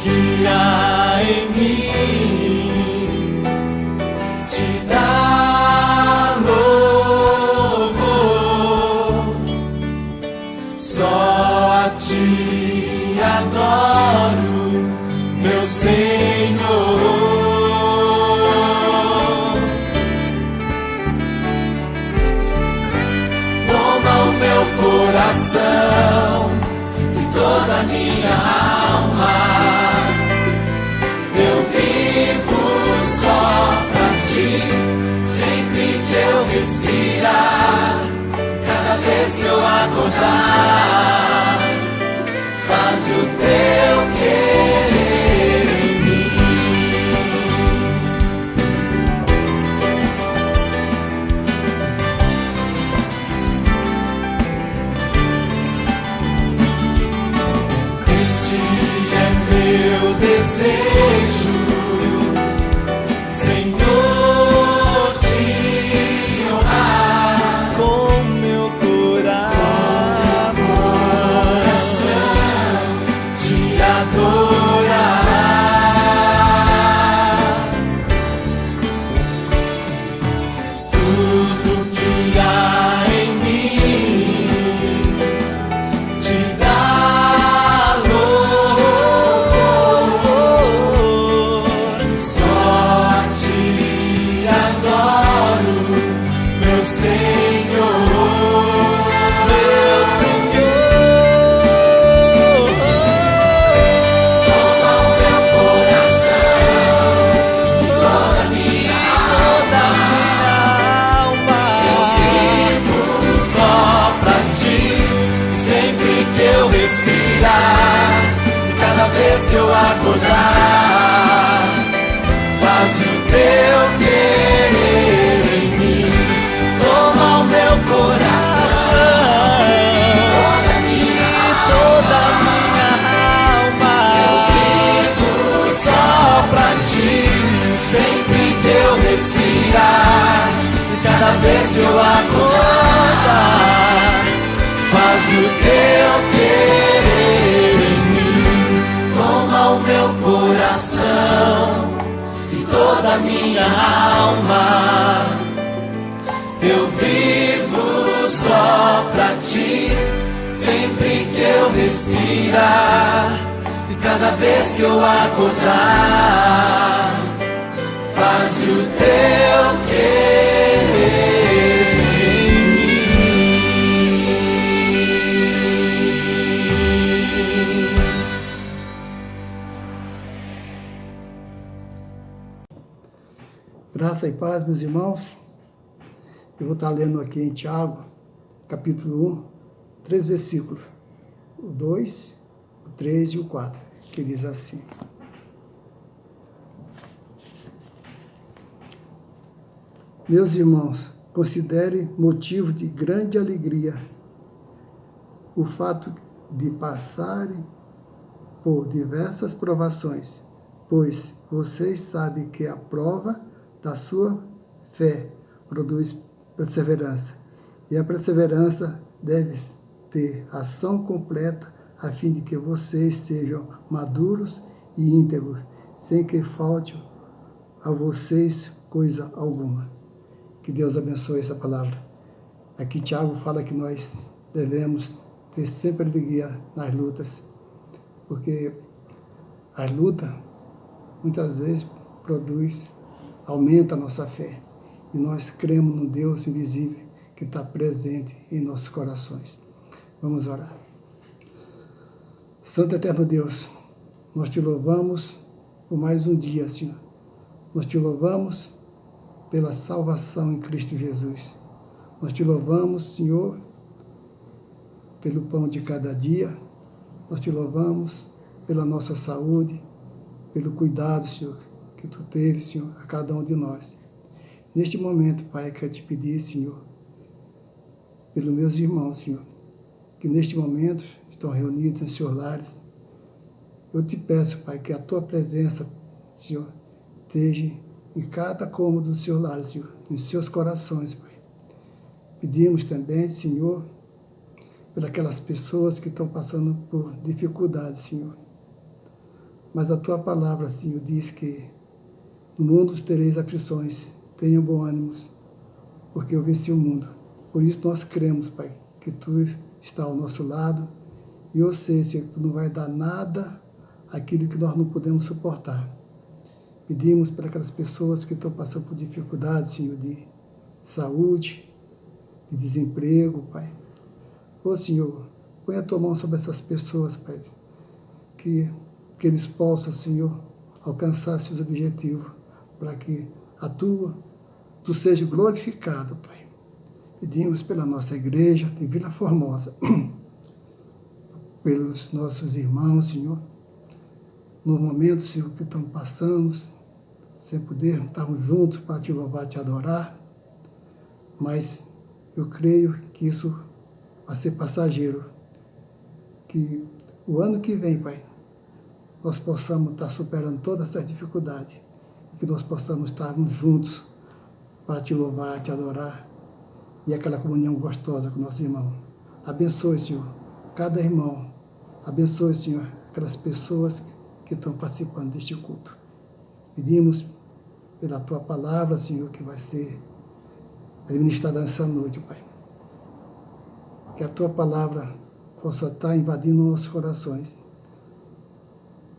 que há em mim te dá louvor. Só a ti adoro, meu Senhor. Toma o meu coração e toda a minha alma. Eu vivo só pra ti, sempre que eu respirar, cada vez que eu acordar. Faz o teu querer em mim. Este é meu desejo, Senhor, te honrar com meu coração, te adorar. Tudo que há em mim te dá louvor. Só a ti adoro, meu Senhor. Toma o meu coração e toda a minha alma. Eu vivo só pra ti, sempre que eu respirar, e cada vez que eu acordar. Faz o teu querer em mim. Toma o meu coração e toda a minha alma. Eu vivo só pra ti, sempre que eu respirar, e cada vez que eu acordar. Faz o teu querer em mim. Toma o meu coração e toda a minha alma. Eu vivo só pra ti, sempre que eu respirar, e cada vez que eu acordar. Faz o teu querer em mim. Graça e paz, meus irmãos. Eu vou estar lendo aqui em Tiago, capítulo 1, 3 versículos. O 2, o 3 e o 4, que diz assim. Meus irmãos, considere motivo de grande alegria o fato de passarem por diversas provações, pois vocês sabem que a prova da sua fé produz perseverança, e a perseverança deve ter ação completa, a fim de que vocês sejam maduros e íntegros, sem que falte a vocês coisa alguma. Que Deus abençoe essa palavra. Aqui Tiago fala que nós devemos ter sempre alegria nas lutas, porque a luta muitas vezes aumenta a nossa fé, e nós cremos no Deus invisível que está presente em nossos corações. Vamos orar. Santo Eterno Deus, nós te louvamos por mais um dia, Senhor. Nós te louvamos pela salvação em Cristo Jesus. Nós te louvamos, Senhor, pelo pão de cada dia. Nós te louvamos pela nossa saúde, pelo cuidado, Senhor, que tu teve, Senhor, a cada um de nós. Neste momento, Pai, eu quero te pedir, Senhor, pelos meus irmãos, Senhor, que neste momento estão reunidos em seus lares. Eu te peço, Pai, que a tua presença, Senhor, esteja em cada cômodo do seu lar, Senhor, em seus corações, Pai. Pedimos também, Senhor, pelas pessoas que estão passando por dificuldades, Senhor. Mas a tua palavra, Senhor, diz que no mundo tereis aflições, tenham bom ânimo, porque eu venci o mundo. Por isso nós cremos, Pai, que tu está ao nosso lado, e eu sei, Senhor, que tu não vai dar nada aquilo que nós não podemos suportar. Pedimos para aquelas pessoas que estão passando por dificuldades, Senhor, de saúde, de desemprego, Pai. Ô, Senhor, põe a tua mão sobre essas pessoas, Pai, que eles possam, Senhor, alcançar seus objetivos, para que tu seja glorificado, Pai. Pedimos pela nossa igreja de Vila Formosa, pelos nossos irmãos, Senhor, no momento, Senhor, que estão passando, sem poder estarmos juntos para te louvar, te adorar, mas eu creio que isso vai ser passageiro, que o ano que vem, Pai, nós possamos estar superando toda essa dificuldade, e que nós possamos estarmos juntos para te louvar, te adorar, e aquela comunhão gostosa com nossos irmãos. Abençoe, Senhor, cada irmão. Abençoe, Senhor, aquelas pessoas que estão participando deste culto. Pedimos pela tua palavra, Senhor, que vai ser administrada nessa noite, Pai. Que a tua palavra possa estar invadindo nossos corações.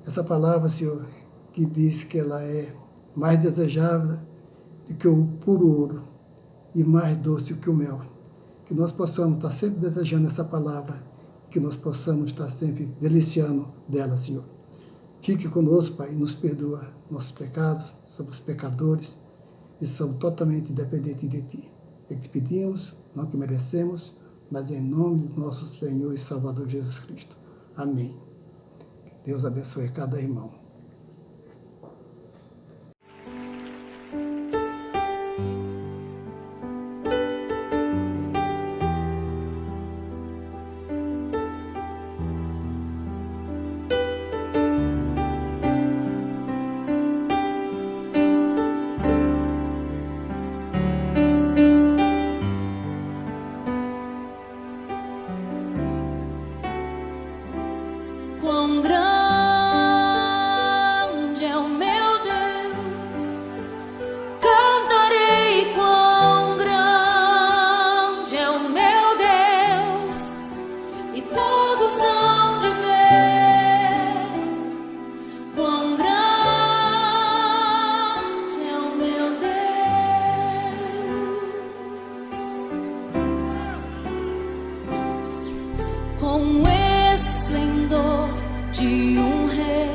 Essa palavra, Senhor, que diz que ela é mais desejável do que o puro ouro e mais doce que o mel. Que nós possamos estar sempre desejando essa palavra, que nós possamos estar sempre deliciando dela, Senhor. Fique conosco, Pai, e nos perdoa nossos pecados, somos pecadores e somos totalmente dependentes de Ti. É que te pedimos, não que merecemos, mas em nome do nosso Senhor e Salvador Jesus Cristo. Amém. Deus abençoe cada irmão. Quão grande é o meu Deus, cantarei quão grande é o meu Deus, e todos hão de ver quão grande é o meu Deus. Com esplendor de um rei,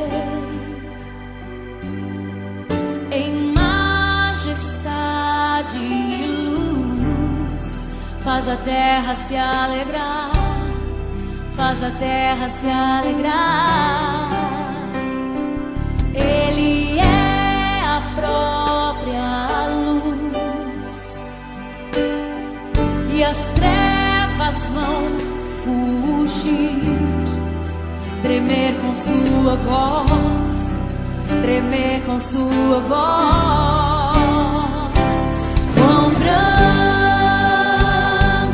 em majestade e luz, faz a terra se alegrar, faz a terra se alegrar. Ele é a própria luz, e as trevas vão fugir, tremer com sua voz, tremer com sua voz. Quão grande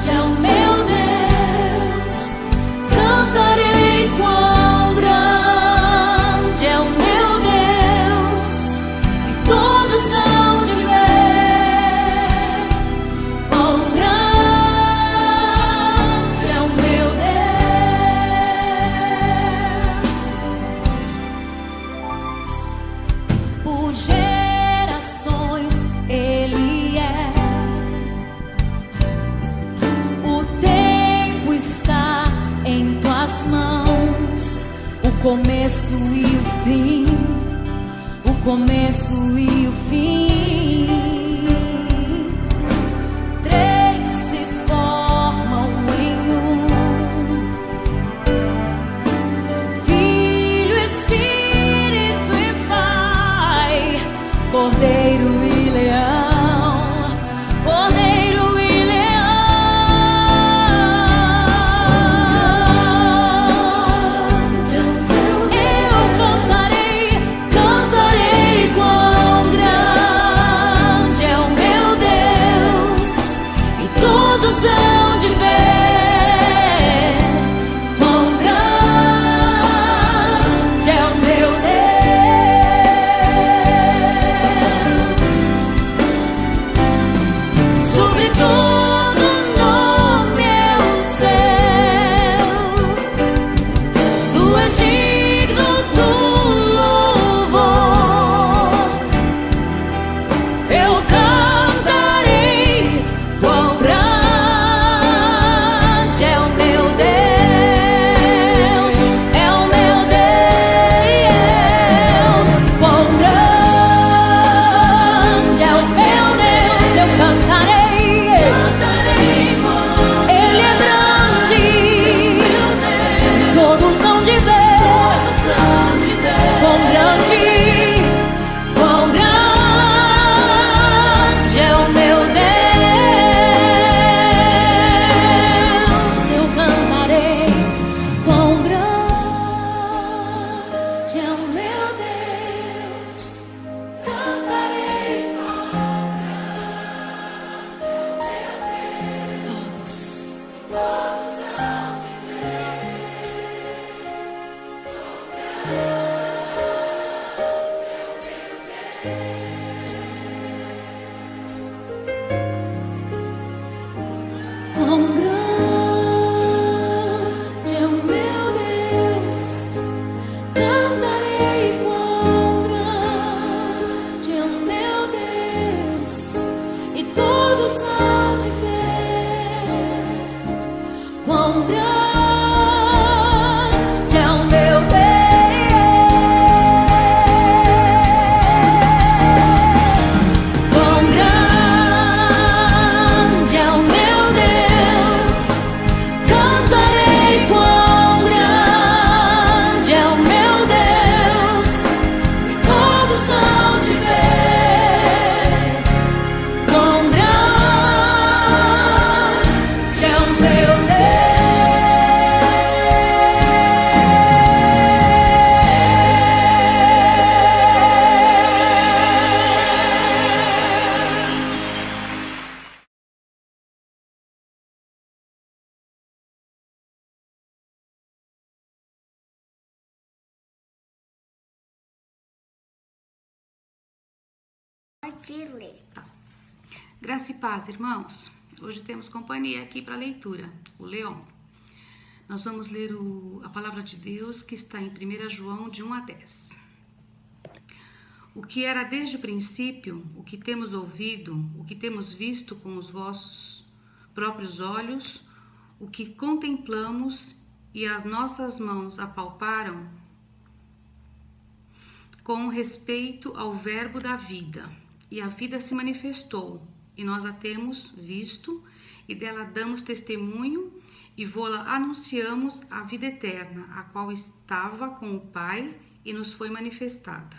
é o meu Deus, cantarei quão grande é o meu Deus, e todos hão de ver quão grande é o meu Deus. Por gerações Ele é, o tempo está em tuas mãos, o começo e o fim, o começo e o fim. Três se formam em um: Filho, Espírito e Pai, Cordeiro e Leão, Cordeiro e leão. Eu cantarei, cantarei quão grande Pode ler. Graça e paz, irmãos. Hoje temos companhia aqui para a leitura, o Leon. Nós vamos ler a palavra de Deus que está em 1 João, de 1 a 10. O que era desde o princípio, o que temos ouvido, o que temos visto com os vossos próprios olhos, o que contemplamos e as nossas mãos apalparam, com respeito ao verbo da vida. E a vida se manifestou, e nós a temos visto, e dela damos testemunho, e vô-la anunciamos a vida eterna, a qual estava com o Pai e nos foi manifestada.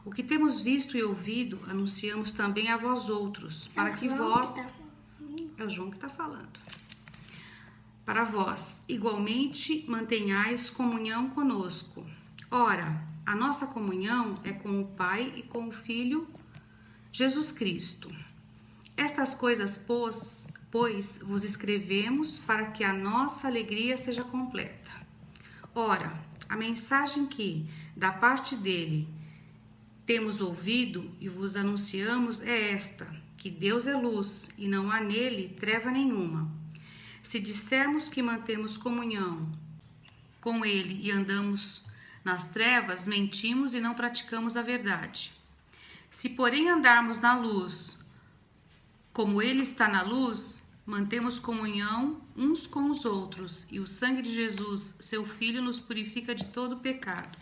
O que temos visto e ouvido, anunciamos também a vós outros, para que vós... É o João que está falando. Para vós, igualmente, mantenhais comunhão conosco. Ora, a nossa comunhão é com o Pai e com o Filho Jesus Cristo. Estas coisas, pois, vos escrevemos para que a nossa alegria seja completa. Ora, a mensagem que, da parte dele, temos ouvido e vos anunciamos é esta, que Deus é luz e não há nele treva nenhuma. Se dissermos que mantemos comunhão com ele e andamos nas trevas, mentimos e não praticamos a verdade. Se, porém, andarmos na luz, como ele está na luz, mantemos comunhão uns com os outros, e o sangue de Jesus, seu Filho, nos purifica de todo pecado.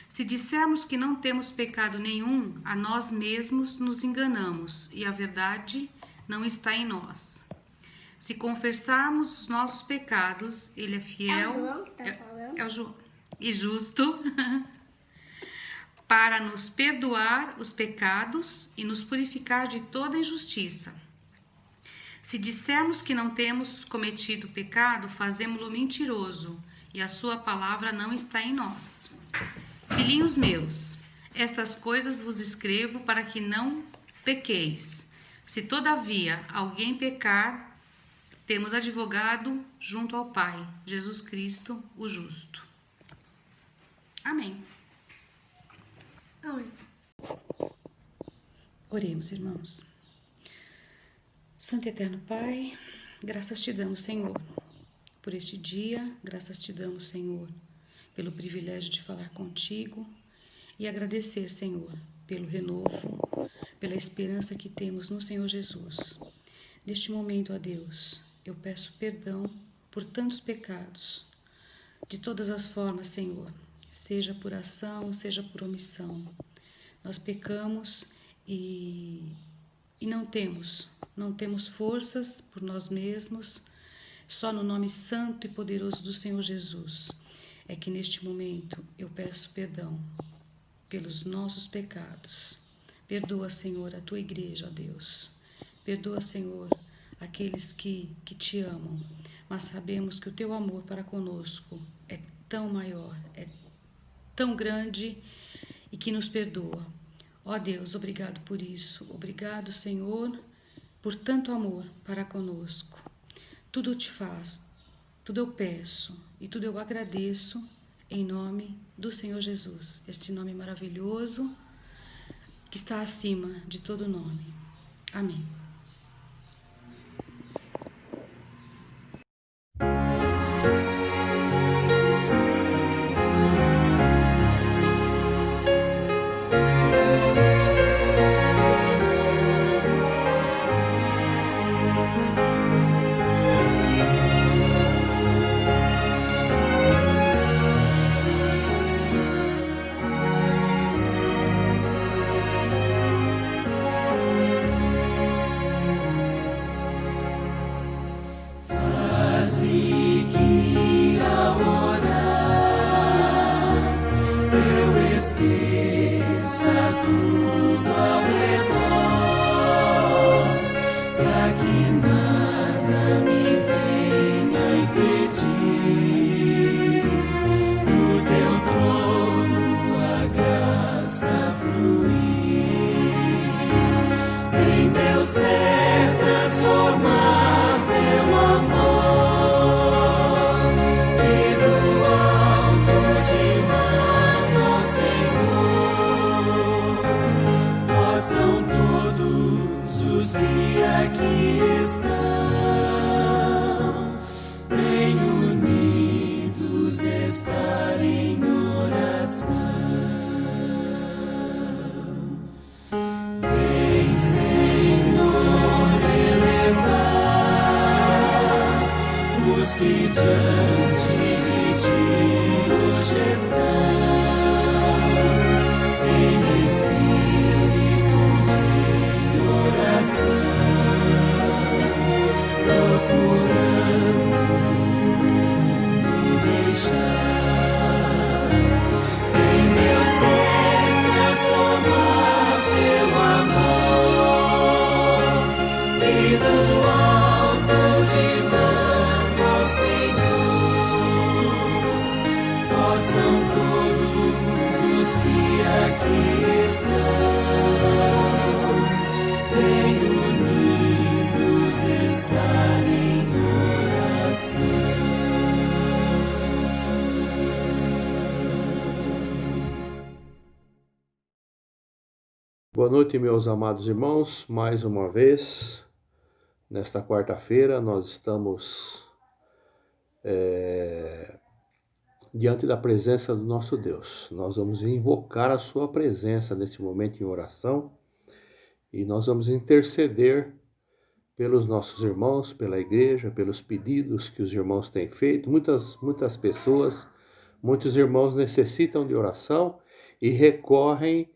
Se dissermos que não temos pecado nenhum, a nós mesmos nos enganamos, e a verdade não está em nós. Se confessarmos os nossos pecados, ele é fiel... É o João que tá falando? É o João. E justo para nos perdoar os pecados e nos purificar de toda injustiça. Se dissermos que não temos cometido pecado, fazemo-lo mentiroso, e a sua palavra não está em nós. Filhinhos meus, estas coisas vos escrevo para que não pequeis. Se todavia alguém pecar, temos advogado junto ao Pai, Jesus Cristo, o justo. Amém. Amém. Oremos, irmãos. Santo e eterno Pai, graças te damos, Senhor, por este dia. Graças te damos, Senhor, pelo privilégio de falar contigo e agradecer, Senhor, pelo renovo, pela esperança que temos no Senhor Jesus. Neste momento, ó Deus, eu peço perdão por tantos pecados, de todas as formas, Senhor, seja por ação, seja por omissão. Nós pecamos e não temos forças por nós mesmos, só no nome santo e poderoso do Senhor Jesus. É que neste momento eu peço perdão pelos nossos pecados. Perdoa, Senhor, a tua igreja, ó Deus. Perdoa, Senhor, aqueles que te amam, mas sabemos que o teu amor para conosco é tão maior, é tão grande e que nos perdoa. Ó Deus, obrigado por isso. Obrigado, Senhor, por tanto amor para conosco. Tudo eu te faço, tudo eu peço e tudo eu agradeço em nome do Senhor Jesus, este nome maravilhoso que está acima de todo nome. Amém. Esqueça tudo ao redor, pra que nada me venha impedir. Do teu trono a graça fluir. Vem meu ser transformar pelo amor que do alto de Senhor, possam os que aqui estão, bem unidos estar em oração. Vem, Senhor, elevar os que diante de ti hoje estão, em espírito de oração, procurando o mundo deixar. Vem, meu ser, transformar pelo amor, e do alto de mão, Senhor, possam todos os que aqui estão, bem unidos estar em oração. Boa noite, meus amados irmãos. Mais uma vez, nesta quarta-feira, nós estamos diante da presença do nosso Deus. Nós vamos invocar a sua presença nesse momento em oração e nós vamos interceder pelos nossos irmãos, pela igreja, pelos pedidos que os irmãos têm feito. Muitas pessoas, muitos irmãos necessitam de oração e recorrem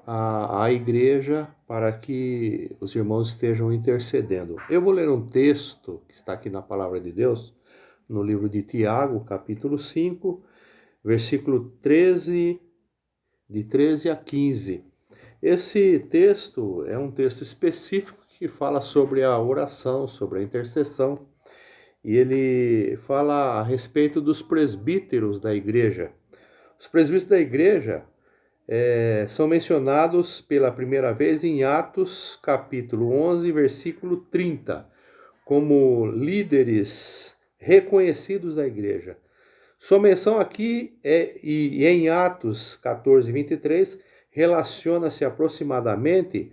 à igreja para que os irmãos estejam intercedendo. Eu vou ler um texto que está aqui na Palavra de Deus, no livro de Tiago, capítulo 5, versículo 13, de 13 a 15. Esse texto é um texto específico que fala sobre a oração, sobre a intercessão, e ele fala a respeito dos presbíteros da igreja. Os presbíteros da igreja são mencionados pela primeira vez em Atos, capítulo 11, versículo 30, como líderes reconhecidos da igreja. Sua menção aqui e em Atos 14, 23, relaciona-se aproximadamente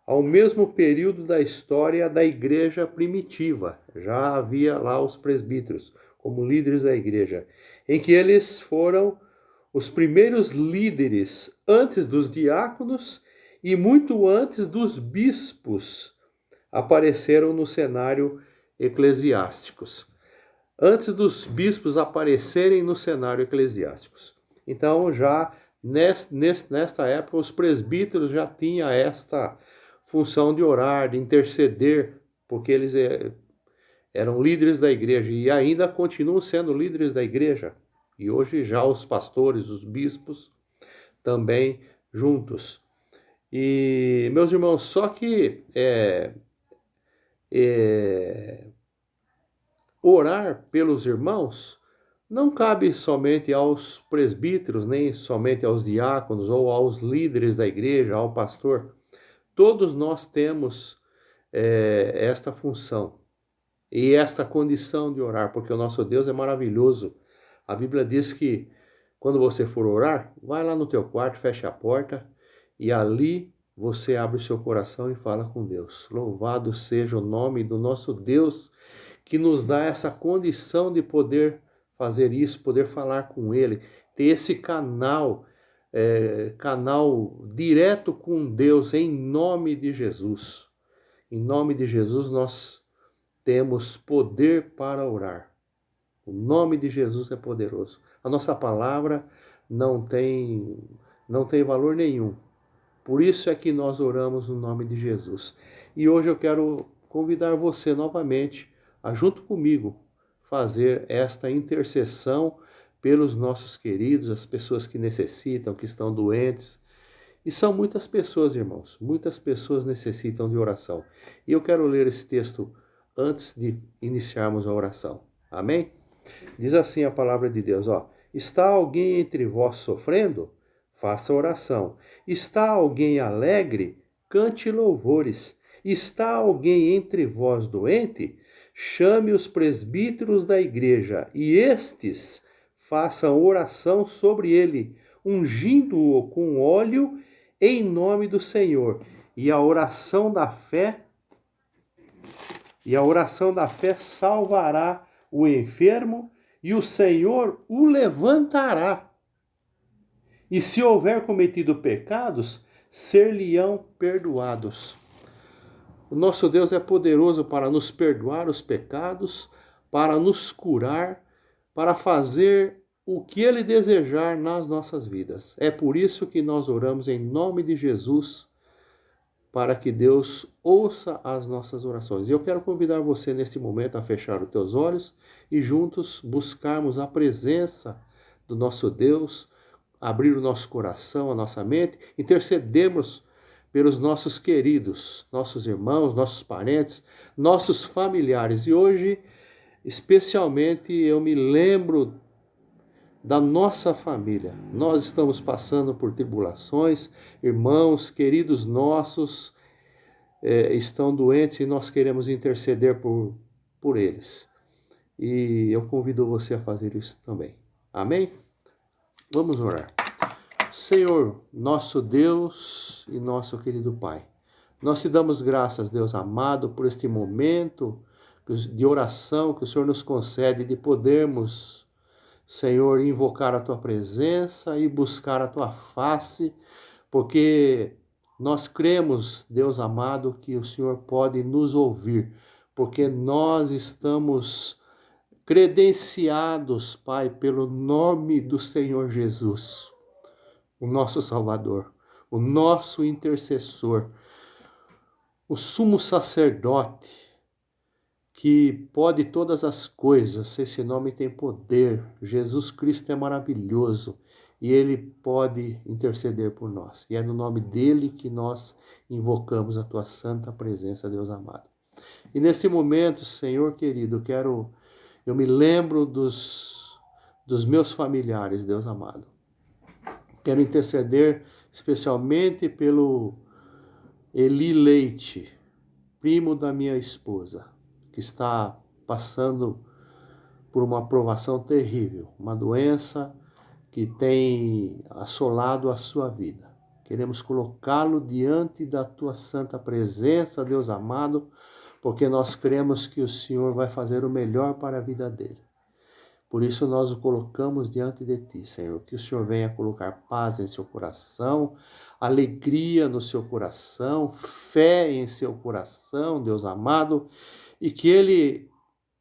ao mesmo período da história da igreja primitiva. Já havia lá os presbíteros como líderes da igreja, em que eles foram os primeiros líderes antes dos diáconos e muito antes dos bispos apareceram no cenário eclesiásticos. Antes dos bispos aparecerem no cenário eclesiásticos. Então, já nesta época, os presbíteros já tinham esta função de orar, de interceder, porque eles eram líderes da igreja e ainda continuam sendo líderes da igreja. E hoje já os pastores, os bispos, também juntos. E, meus irmãos, só que orar pelos irmãos não cabe somente aos presbíteros, nem somente aos diáconos ou aos líderes da igreja, ao pastor. Todos nós temos esta função e esta condição de orar, porque o nosso Deus é maravilhoso. A Bíblia diz que quando você for orar, vai lá no teu quarto, fecha a porta e ali você abre o seu coração e fala com Deus. Louvado seja o nome do nosso Deus, que nos dá essa condição de poder fazer isso, poder falar com Ele, ter esse canal direto com Deus, em nome de Jesus. Em nome de Jesus nós temos poder para orar. O nome de Jesus é poderoso. A nossa palavra não tem valor nenhum. Por isso é que nós oramos no nome de Jesus. E hoje eu quero convidar você novamente a, junto comigo, fazer esta intercessão pelos nossos queridos, as pessoas que necessitam, que estão doentes. E são muitas pessoas, irmãos. Muitas pessoas necessitam de oração. E eu quero ler esse texto antes de iniciarmos a oração. Amém? Diz assim a palavra de Deus, está alguém entre vós sofrendo? Faça oração. Está alguém alegre? Cante louvores. Está alguém entre vós doente? Chame os presbíteros da igreja, e estes façam oração sobre ele, ungindo-o com óleo em nome do Senhor. E a oração da fé E a oração da fé salvará o enfermo e o Senhor o levantará. E se houver cometido pecados, ser-lhe-ão perdoados. O nosso Deus é poderoso para nos perdoar os pecados, para nos curar, para fazer o que Ele desejar nas nossas vidas. É por isso que nós oramos em nome de Jesus, para que Deus ouça as nossas orações. E eu quero convidar você neste momento a fechar os teus olhos e juntos buscarmos a presença do nosso Deus, abrir o nosso coração, a nossa mente, intercedermos pelos nossos queridos, nossos irmãos, nossos parentes, nossos familiares. E hoje, especialmente, eu me lembro da nossa família. Nós estamos passando por tribulações, irmãos, queridos nossos estão doentes e nós queremos interceder por eles. E eu convido você a fazer isso também. Amém? Vamos orar. Senhor, nosso Deus e nosso querido Pai, nós te damos graças, Deus amado, por este momento de oração que o Senhor nos concede, de podermos, Senhor, invocar a Tua presença e buscar a Tua face, porque nós cremos, Deus amado, que o Senhor pode nos ouvir, porque nós estamos credenciados, Pai, pelo nome do Senhor Jesus, o nosso Salvador, o nosso intercessor, o sumo sacerdote, que pode todas as coisas. Esse nome tem poder. Jesus Cristo é maravilhoso e Ele pode interceder por nós. E é no nome dEle que nós invocamos a Tua santa presença, Deus amado. E nesse momento, Senhor querido, eu me lembro dos meus familiares, Deus amado. Quero interceder especialmente pelo Eli Leite, primo da minha esposa, que está passando por uma provação terrível, uma doença que tem assolado a sua vida. Queremos colocá-lo diante da Tua santa presença, Deus amado, porque nós cremos que o Senhor vai fazer o melhor para a vida dele. Por isso nós o colocamos diante de Ti, Senhor, que o Senhor venha colocar paz em seu coração, alegria no seu coração, fé em seu coração, Deus amado, e que ele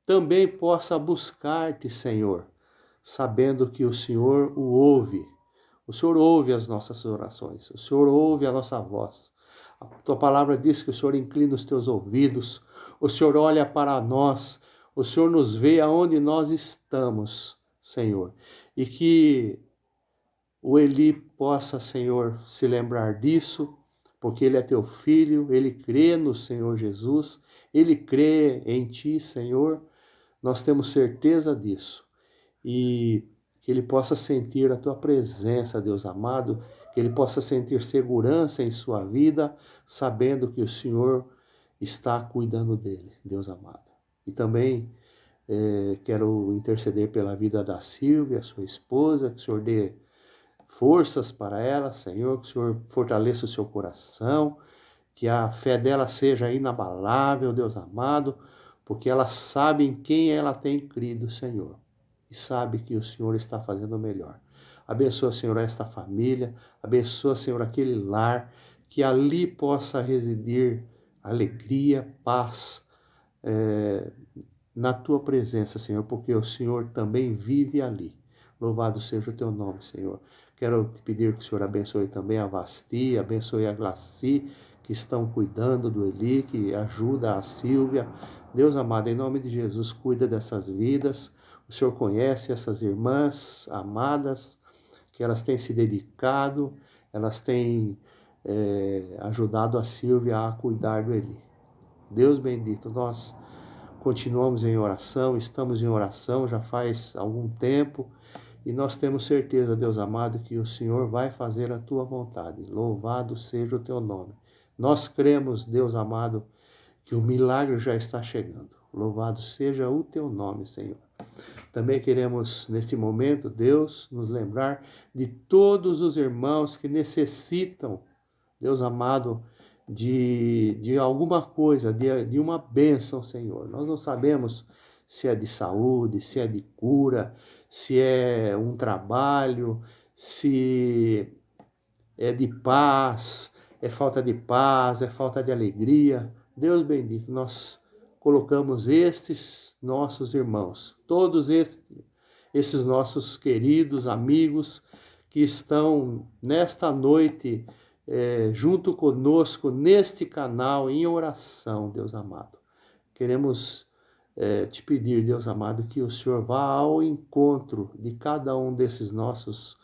também possa buscar-te, Senhor, sabendo que o Senhor o ouve. O Senhor ouve as nossas orações, o Senhor ouve a nossa voz. A Tua palavra diz que o Senhor inclina os Teus ouvidos, o Senhor olha para nós, o Senhor nos vê aonde nós estamos, Senhor. E que o Eli possa, Senhor, se lembrar disso, porque ele é Teu filho, ele crê no Senhor Jesus, ele crê em Ti, Senhor. Nós temos certeza disso. E que ele possa sentir a Tua presença, Deus amado, que ele possa sentir segurança em sua vida, sabendo que o Senhor está cuidando dele, Deus amado. E também quero interceder pela vida da Silvia, sua esposa, que o Senhor dê forças para ela, Senhor, que o Senhor fortaleça o seu coração, que a fé dela seja inabalável, Deus amado, porque ela sabe em quem ela tem crido, Senhor, e sabe que o Senhor está fazendo o melhor. Abençoa, Senhor, esta família, abençoa, Senhor, aquele lar, que ali possa residir alegria, paz, na Tua presença, Senhor, porque o Senhor também vive ali. Louvado seja o Teu nome, Senhor. Quero te pedir que o Senhor abençoe também a Vasti, abençoe a Glaci, que estão cuidando do Eli, que ajuda a Silvia. Deus amado, em nome de Jesus, cuida dessas vidas. O Senhor conhece essas irmãs amadas, que elas têm se dedicado, elas têm ajudado a Silvia a cuidar do Eli. Deus bendito, nós continuamos em oração, estamos em oração já faz algum tempo, e nós temos certeza, Deus amado, que o Senhor vai fazer a Tua vontade. Louvado seja o Teu nome. Nós cremos, Deus amado, que o milagre já está chegando. Louvado seja o Teu nome, Senhor. Também queremos, neste momento, Deus, nos lembrar de todos os irmãos que necessitam, Deus amado, de alguma coisa, de uma bênção, Senhor. Nós não sabemos se é de saúde, se é de cura, se é um trabalho, se é de paz, é falta de paz, é falta de alegria. Deus bendito, nós colocamos estes nossos irmãos, todos esses nossos queridos amigos que estão nesta noite junto conosco neste canal em oração, Deus amado. Queremos te pedir, Deus amado, que o Senhor vá ao encontro de cada um desses nossos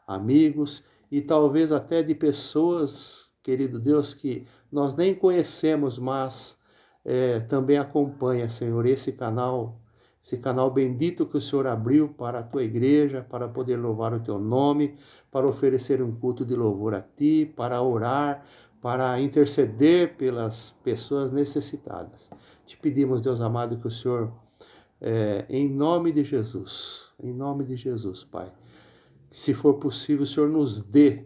amigos e talvez até de pessoas, querido Deus, que nós nem conhecemos, mas também acompanha, Senhor, esse canal bendito que o Senhor abriu para a tua igreja, para poder louvar o teu nome, para oferecer um culto de louvor a ti, para orar, para interceder pelas pessoas necessitadas. Te pedimos, Deus amado, que o Senhor, em nome de Jesus, Pai, se for possível, o Senhor nos dê,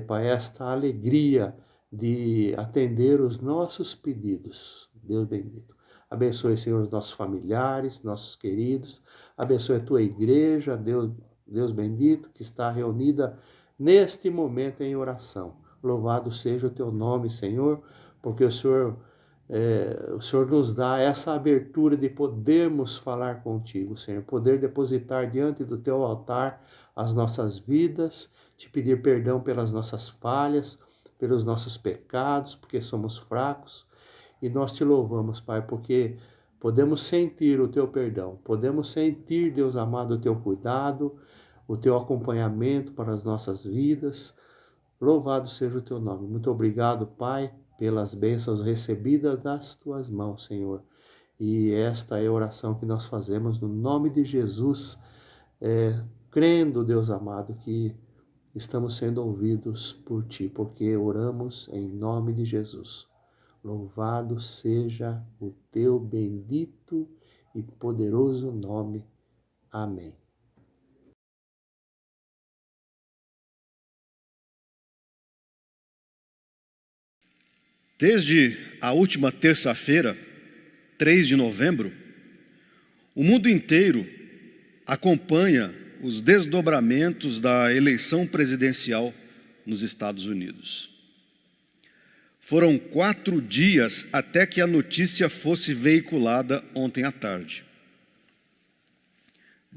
Pai, esta alegria de atender os nossos pedidos. Deus bendito. Abençoe, Senhor, os nossos familiares, nossos queridos. Abençoe a tua igreja, Deus bendito, que está reunida neste momento em oração. Louvado seja o teu nome, Senhor, porque o Senhor nos dá essa abertura de podermos falar contigo, Senhor, poder depositar diante do teu altar as nossas vidas, te pedir perdão pelas nossas falhas, pelos nossos pecados, porque somos fracos, e nós te louvamos, Pai, porque podemos sentir o teu perdão, podemos sentir, Deus amado, o teu cuidado, o teu acompanhamento para as nossas vidas. Louvado seja o teu nome. Muito obrigado, Pai, pelas bênçãos recebidas das tuas mãos, Senhor. E esta é a oração que nós fazemos no nome de Jesus, crendo, Deus amado, que estamos sendo ouvidos por ti, porque oramos em nome de Jesus. Louvado seja o teu bendito e poderoso nome. Amém. Desde a última terça-feira, 3 de novembro, o mundo inteiro acompanha os desdobramentos da eleição presidencial nos Estados Unidos. Foram 4 dias até que a notícia fosse veiculada ontem à tarde.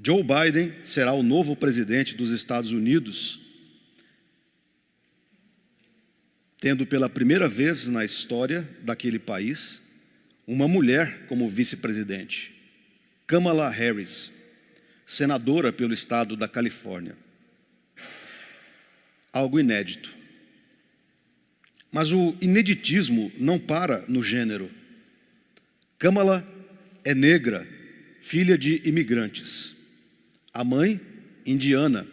Joe Biden será o novo presidente dos Estados Unidos, tendo pela primeira vez na história daquele país uma mulher como vice-presidente, Kamala Harris, senadora pelo estado da Califórnia. Algo inédito. Mas o ineditismo não para no gênero. Kamala é negra, filha de imigrantes. A mãe, indiana,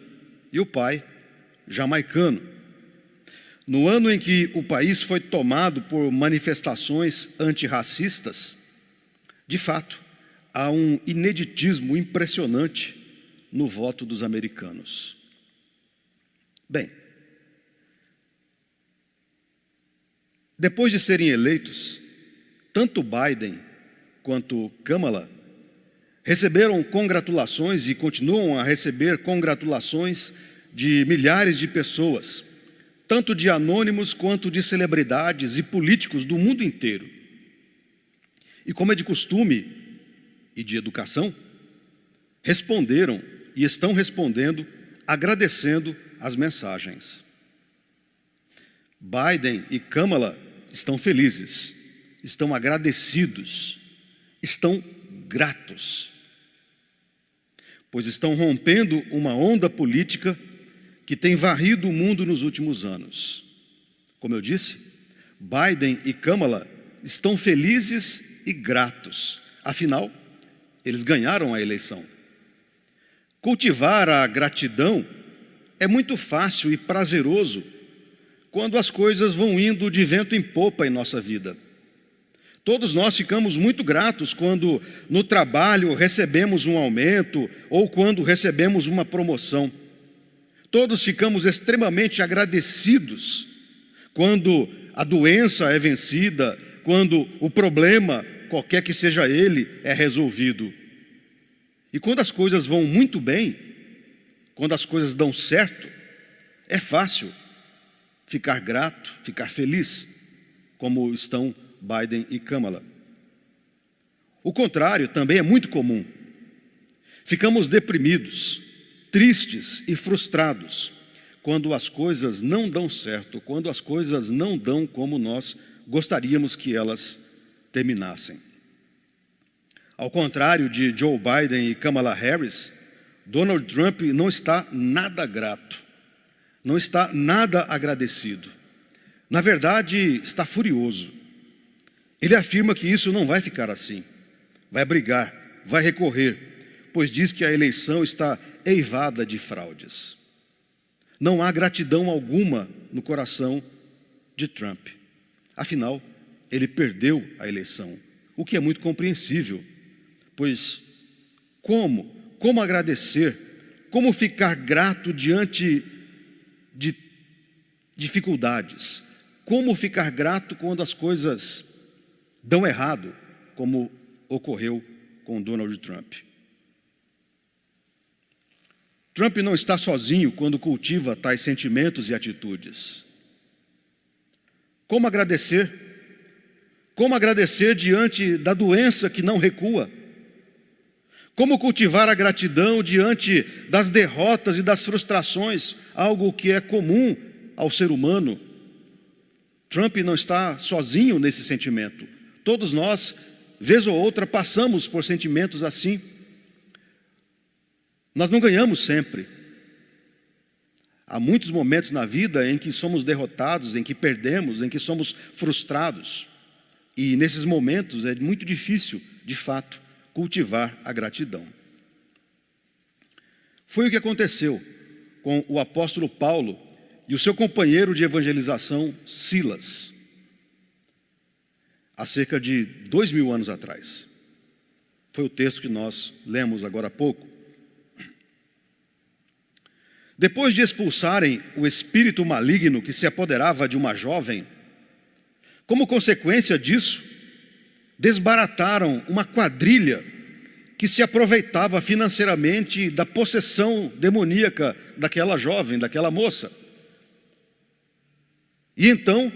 e o pai, jamaicano. No ano em que o país foi tomado por manifestações antirracistas, de fato, há um ineditismo impressionante no voto dos americanos. Bem, depois de serem eleitos, tanto Biden quanto Kamala receberam congratulações e continuam a receber congratulações de milhares de pessoas, tanto de anônimos quanto de celebridades e políticos do mundo inteiro. E como é de costume e de educação, responderam e estão respondendo, agradecendo as mensagens. Biden e Kamala estão felizes, estão agradecidos, estão gratos, pois estão rompendo uma onda política que tem varrido o mundo nos últimos anos. Como eu disse, Biden e Kamala estão felizes e gratos, afinal, eles ganharam a eleição. Cultivar a gratidão é muito fácil e prazeroso quando as coisas vão indo de vento em popa em nossa vida. Todos nós ficamos muito gratos quando no trabalho recebemos um aumento ou quando recebemos uma promoção. Todos ficamos extremamente agradecidos quando a doença é vencida, quando o problema, qualquer que seja ele, é resolvido. E quando as coisas vão muito bem, quando as coisas dão certo, é fácil ficar grato, ficar feliz, como estão Biden e Kamala. O contrário também é muito comum. Ficamos deprimidos, tristes e frustrados quando as coisas não dão certo, quando as coisas não dão como nós gostaríamos que elas terminassem. Ao contrário de Joe Biden e Kamala Harris, Donald Trump não está nada grato, não está nada agradecido. Na verdade, está furioso. Ele afirma que isso não vai ficar assim. Vai brigar, vai recorrer, pois diz que a eleição está eivada de fraudes. Não há gratidão alguma no coração de Trump. Afinal, ele perdeu a eleição, o que é muito compreensível, pois como agradecer, como ficar grato diante de dificuldades, como ficar grato quando as coisas dão errado, como ocorreu com Donald Trump. Trump não está sozinho quando cultiva tais sentimentos e atitudes. Como agradecer? Como agradecer diante da doença que não recua? Como cultivar a gratidão diante das derrotas e das frustrações, algo que é comum ao ser humano? Trump não está sozinho nesse sentimento. Todos nós, vez ou outra, passamos por sentimentos assim. Nós não ganhamos sempre. Há muitos momentos na vida em que somos derrotados, em que perdemos, em que somos frustrados. E nesses momentos é muito difícil, de fato, cultivar a gratidão. Foi o que aconteceu com o apóstolo Paulo e o seu companheiro de evangelização, Silas, há cerca de 2000 anos atrás. Foi o texto que nós lemos agora há pouco. Depois de expulsarem o espírito maligno que se apoderava de uma jovem, como consequência disso, desbarataram uma quadrilha que se aproveitava financeiramente da possessão demoníaca daquela jovem, daquela moça. E então,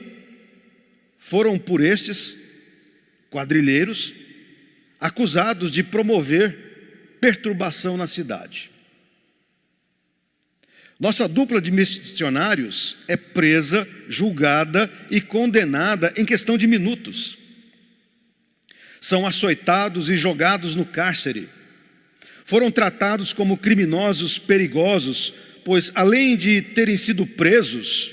foram por estes quadrilheiros acusados de promover perturbação na cidade. Nossa dupla de missionários é presa, julgada e condenada em questão de minutos. São açoitados e jogados no cárcere. Foram tratados como criminosos perigosos, pois além de terem sido presos,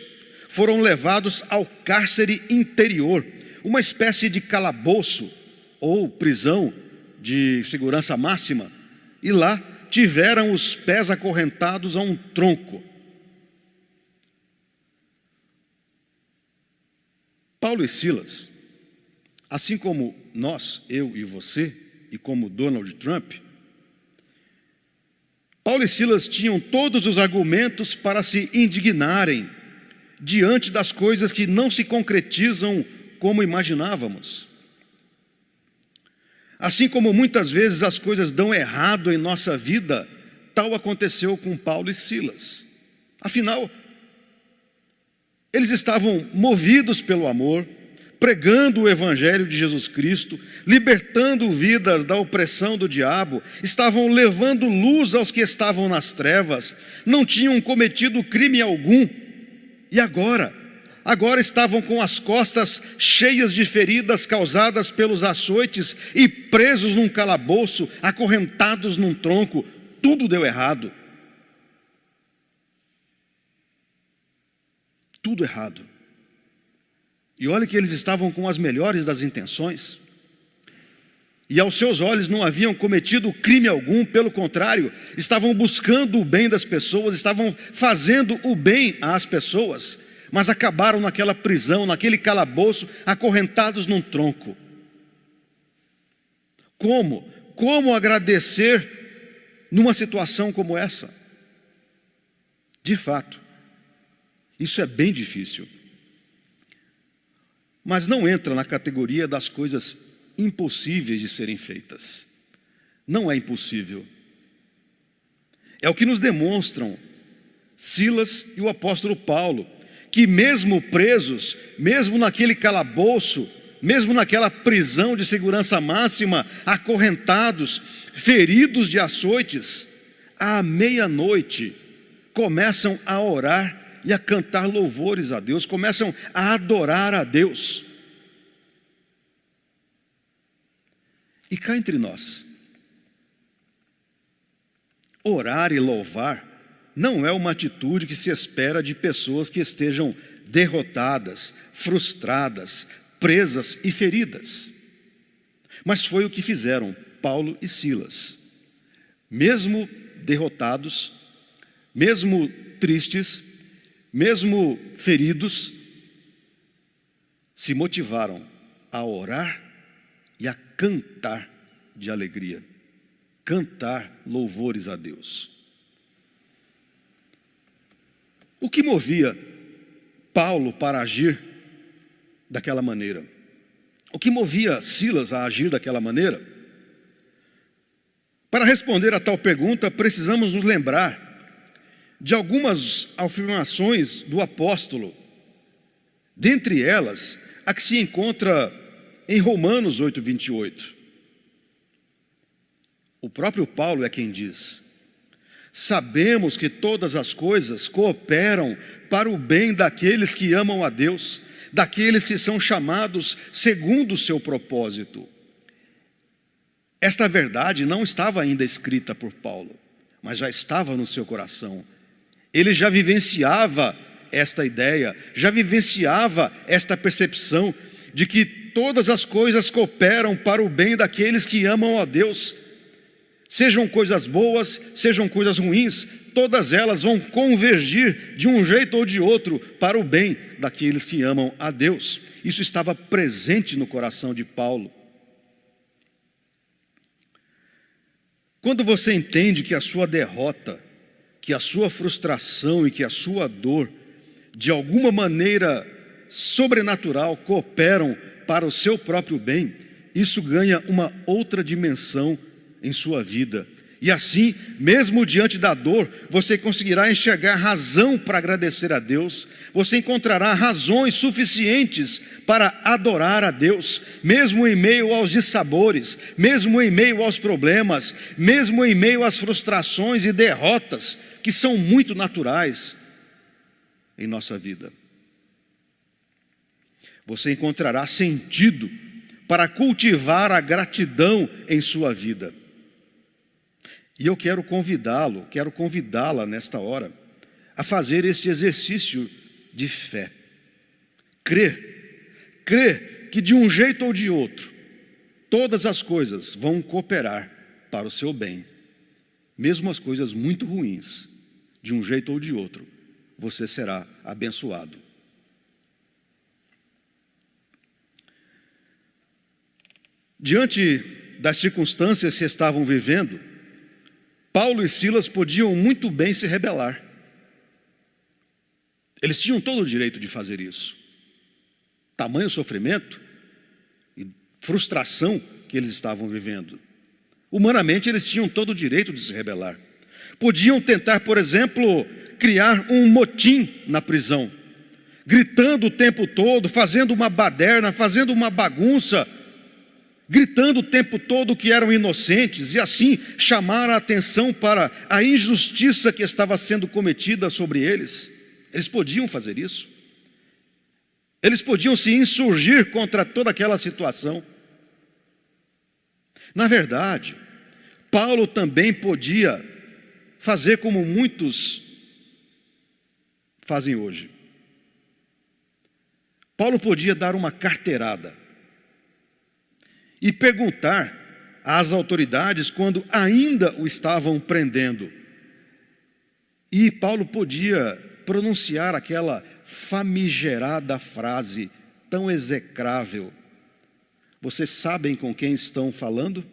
foram levados ao cárcere interior, uma espécie de calabouço ou prisão de segurança máxima, e lá tiveram os pés acorrentados a um tronco. Paulo e Silas, assim como nós, eu e você, e como Donald Trump, Paulo e Silas tinham todos os argumentos para se indignarem diante das coisas que não se concretizam como imaginávamos. Assim como muitas vezes as coisas dão errado em nossa vida, tal aconteceu com Paulo e Silas. Afinal, eles estavam movidos pelo amor, pregando o Evangelho de Jesus Cristo, libertando vidas da opressão do diabo, estavam levando luz aos que estavam nas trevas, não tinham cometido crime algum, e agora estavam com as costas cheias de feridas causadas pelos açoites e presos num calabouço, acorrentados num tronco. Tudo deu errado. Tudo errado. E olha que eles estavam com as melhores das intenções. E aos seus olhos não haviam cometido crime algum, pelo contrário, estavam buscando o bem das pessoas, estavam fazendo o bem às pessoas, mas acabaram naquela prisão, naquele calabouço, acorrentados num tronco. Como agradecer numa situação como essa? De fato, isso é bem difícil. mas não entra na categoria das coisas impossíveis de serem feitas. Não é impossível. É o que nos demonstram Silas e o apóstolo Paulo, que mesmo presos, mesmo naquele calabouço, mesmo naquela prisão de segurança máxima, acorrentados, feridos de açoites, à meia-noite, começam a orar e a cantar louvores a Deus, começam a adorar a Deus. E cá entre nós, orar e louvar não é uma atitude que se espera de pessoas que estejam derrotadas, frustradas, presas e feridas. Mas foi o que fizeram Paulo e Silas. Mesmo derrotados, mesmo tristes, mesmo feridos, se motivaram a orar e a cantar de alegria, cantar louvores a Deus. O que movia Paulo para agir daquela maneira? O que movia Silas a agir daquela maneira? Para responder a tal pergunta, precisamos nos lembrar de algumas afirmações do apóstolo. Dentre elas, a que se encontra em Romanos 8:28. O próprio Paulo é quem diz: sabemos que todas as coisas cooperam para o bem daqueles que amam a Deus, daqueles que são chamados segundo o seu propósito. Esta verdade não estava ainda escrita por Paulo, mas já estava no seu coração. Ele já vivenciava esta ideia, já vivenciava esta percepção de que todas as coisas cooperam para o bem daqueles que amam a Deus. Sejam coisas boas, sejam coisas ruins, todas elas vão convergir de um jeito ou de outro para o bem daqueles que amam a Deus. Isso estava presente no coração de Paulo. Quando você entende que a sua derrota, que a sua frustração e que a sua dor, de alguma maneira sobrenatural, cooperam para o seu próprio bem, isso ganha uma outra dimensão em sua vida. E assim, mesmo diante da dor, você conseguirá enxergar razão para agradecer a Deus, você encontrará razões suficientes para adorar a Deus, mesmo em meio aos dissabores, mesmo em meio aos problemas, mesmo em meio às frustrações e derrotas, que são muito naturais em nossa vida. Você encontrará sentido para cultivar a gratidão em sua vida. E eu quero convidá-la nesta hora a fazer este exercício de fé. Crer que de um jeito ou de outro, todas as coisas vão cooperar para o seu bem. Mesmo as coisas muito ruins, de um jeito ou de outro, você será abençoado. Diante das circunstâncias que estavam vivendo, Paulo e Silas podiam muito bem se rebelar. Eles tinham todo o direito de fazer isso. Tamanho sofrimento e frustração que eles estavam vivendo. Humanamente, eles tinham todo o direito de se rebelar. Podiam tentar, por exemplo, criar um motim na prisão, gritando o tempo todo, fazendo uma baderna, fazendo uma bagunça, gritando o tempo todo que eram inocentes e assim chamar a atenção para a injustiça que estava sendo cometida sobre eles. Eles podiam fazer isso. Eles podiam se insurgir contra toda aquela situação. Na verdade, Paulo também podia fazer como muitos fazem hoje. Paulo podia dar uma carteirada e perguntar às autoridades quando ainda o estavam prendendo. E Paulo podia pronunciar aquela famigerada frase tão execrável: vocês sabem com quem estão falando?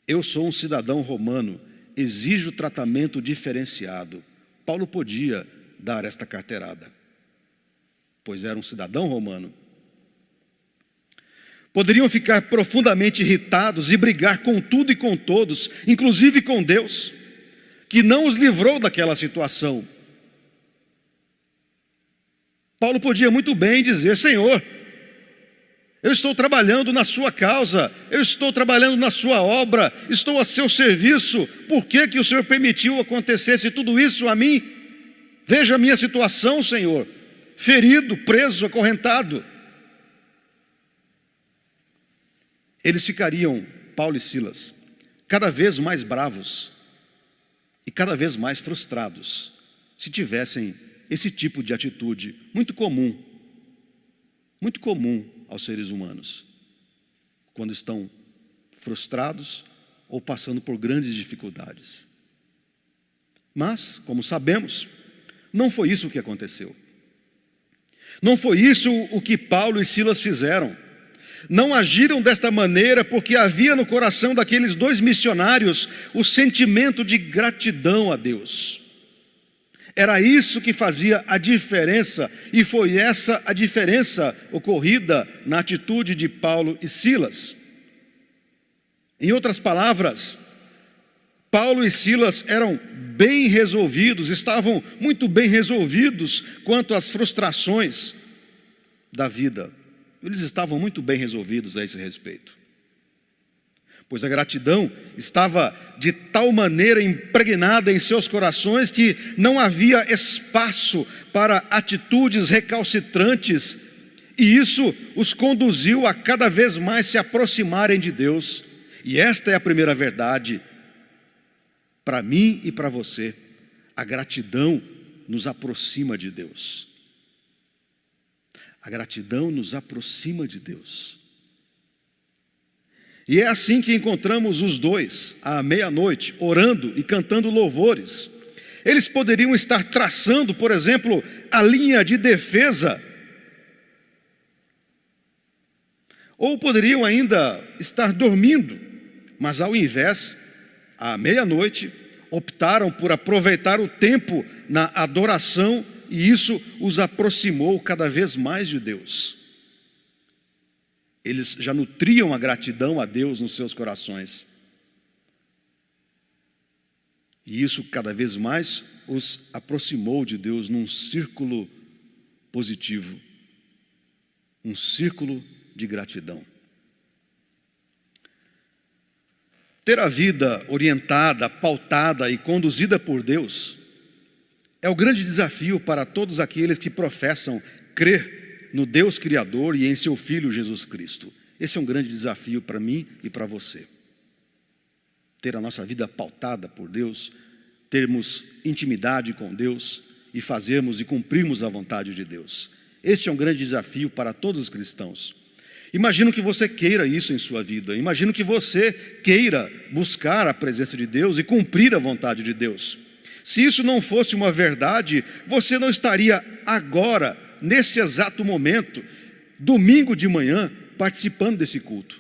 Eu sou um cidadão romano, exijo tratamento diferenciado. Paulo podia dar esta carteirada. pois era um cidadão romano. Poderiam ficar profundamente irritados e brigar com tudo e com todos, inclusive com Deus, que não os livrou daquela situação. Paulo podia muito bem dizer: Senhor, eu estou trabalhando na sua causa, eu estou trabalhando na sua obra, estou a seu serviço, por que que o Senhor permitiu acontecesse tudo isso a mim? Veja a minha situação, Senhor, ferido, preso, acorrentado. Eles ficariam, Paulo e Silas, cada vez mais bravos e cada vez mais frustrados, se tivessem esse tipo de atitude muito comum aos seres humanos, quando estão frustrados ou passando por grandes dificuldades. Mas, como sabemos, não foi isso o que aconteceu. Não foi isso o que Paulo e Silas fizeram. Não agiram desta maneira porque havia no coração daqueles dois missionários o sentimento de gratidão a Deus. Era isso que fazia a diferença, e foi essa a diferença ocorrida na atitude de Paulo e Silas. Em outras palavras, Paulo e Silas eram bem resolvidos, estavam muito bem resolvidos quanto às frustrações da vida. Eles estavam muito bem resolvidos a esse respeito, pois a gratidão estava de tal maneira impregnada em seus corações que não havia espaço para atitudes recalcitrantes, e isso os conduziu a cada vez mais se aproximarem de Deus. E esta é a primeira verdade para mim e para você: a gratidão nos aproxima de Deus. A gratidão nos aproxima de Deus. E é assim que encontramos os dois, à meia-noite, orando e cantando louvores. Eles poderiam estar traçando, por exemplo, a linha de defesa, ou poderiam ainda estar dormindo, mas ao invés, à meia-noite, optaram por aproveitar o tempo na adoração, e isso os aproximou cada vez mais de Deus. Eles já nutriam a gratidão a Deus nos seus corações. E isso cada vez mais os aproximou de Deus num círculo positivo, um círculo de gratidão. Ter a vida orientada, pautada e conduzida por Deus é o grande desafio para todos aqueles que professam crer no Deus Criador e em seu Filho Jesus Cristo. Esse é um grande desafio para mim e para você. Ter a nossa vida pautada por Deus, termos intimidade com Deus e fazermos e cumprirmos a vontade de Deus. Este é um grande desafio para todos os cristãos. Imagino que você queira isso em sua vida. Imagino que você queira buscar a presença de Deus e cumprir a vontade de Deus. Se isso não fosse uma verdade, você não estaria agora, neste exato momento, domingo de manhã, participando desse culto.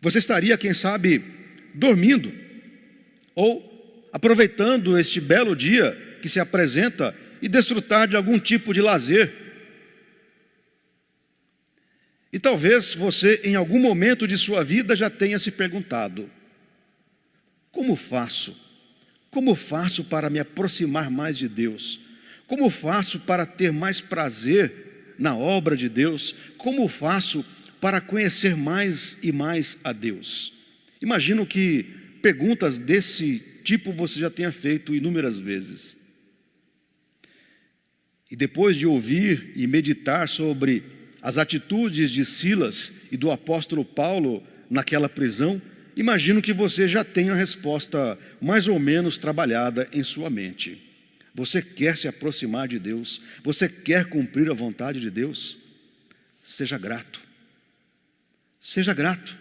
Você estaria, quem sabe, dormindo, ou aproveitando este belo dia que se apresenta e desfrutar de algum tipo de lazer. E talvez você, em algum momento de sua vida, já tenha se perguntado: como faço? Como faço para me aproximar mais de Deus? Como faço para ter mais prazer na obra de Deus? Como faço para conhecer mais e mais a Deus? Imagino que perguntas desse tipo você já tenha feito inúmeras vezes. E depois de ouvir e meditar sobre as atitudes de Silas e do apóstolo Paulo naquela prisão, imagino que você já tenha a resposta mais ou menos trabalhada em sua mente. Você quer se aproximar de Deus? Você quer cumprir a vontade de Deus? Seja grato. Seja grato.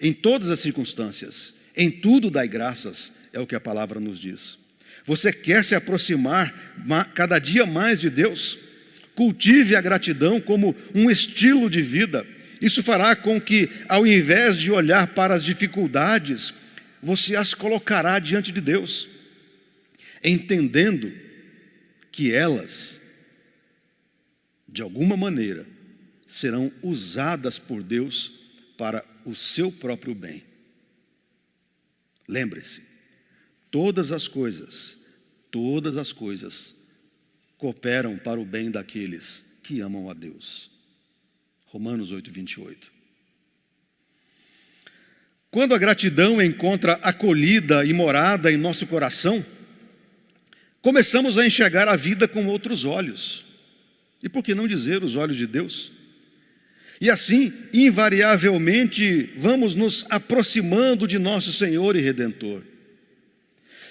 Em todas as circunstâncias, em tudo dai graças, é o que a palavra nos diz. Você quer se aproximar cada dia mais de Deus? Cultive a gratidão como um estilo de vida. Isso fará com que, ao invés de olhar para as dificuldades, você as colocará diante de Deus, entendendo que elas de alguma maneira, serão usadas por Deus para o seu próprio bem. Lembre-se, todas as coisas cooperam para o bem daqueles que amam a Deus. Romanos 8:28. Quando a gratidão encontra acolhida e morada em nosso coração, começamos a enxergar a vida com outros olhos. E por que não dizer os olhos de Deus? E assim, invariavelmente, vamos nos aproximando de nosso Senhor e Redentor.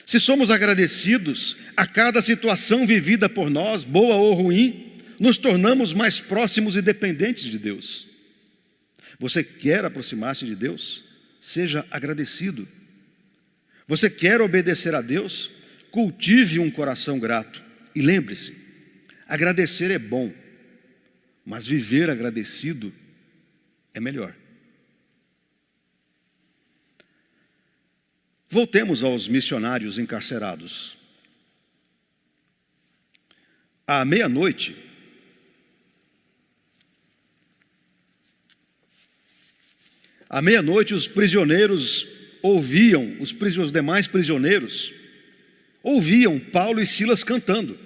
Se somos agradecidos a cada situação vivida por nós, boa ou ruim, nos tornamos mais próximos e dependentes de Deus. Você quer aproximar-se de Deus? Seja agradecido. Você quer obedecer a Deus? Cultive um coração grato. E lembre-se, agradecer é bom, mas viver agradecido é melhor. Voltemos aos missionários encarcerados. À meia-noite, os prisioneiros ouviam, os demais prisioneiros ouviam Paulo e Silas cantando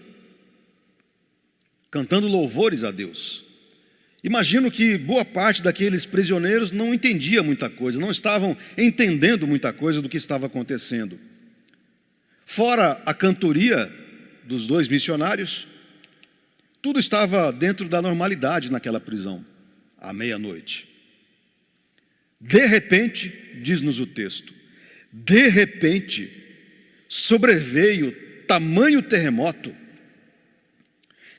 louvores a Deus. Imagino que boa parte daqueles prisioneiros não entendia muita coisa, não estavam entendendo muita coisa do que estava acontecendo. Fora a cantoria dos dois missionários, tudo estava dentro da normalidade naquela prisão, à meia-noite. De repente, diz-nos o texto, de repente sobreveio tamanho terremoto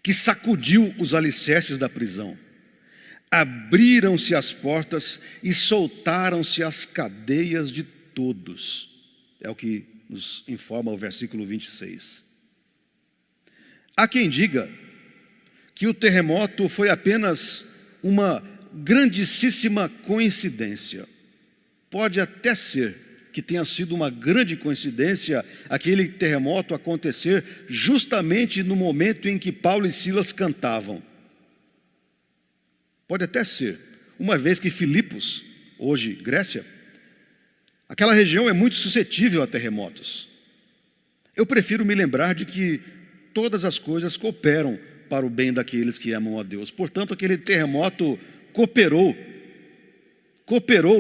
que sacudiu os alicerces da prisão. Abriram-se as portas e soltaram-se as cadeias de todos. É o que nos informa o versículo 26. Há quem diga que o terremoto foi apenas uma grandíssima coincidência. Pode até ser que tenha sido uma grande coincidência aquele terremoto acontecer justamente no momento em que Paulo e Silas cantavam. Pode até ser, uma vez que Filipos, hoje Grécia, aquela região é muito suscetível a terremotos. Eu prefiro me lembrar de que todas as coisas cooperam para o bem daqueles que amam a Deus. Portanto, aquele terremoto cooperou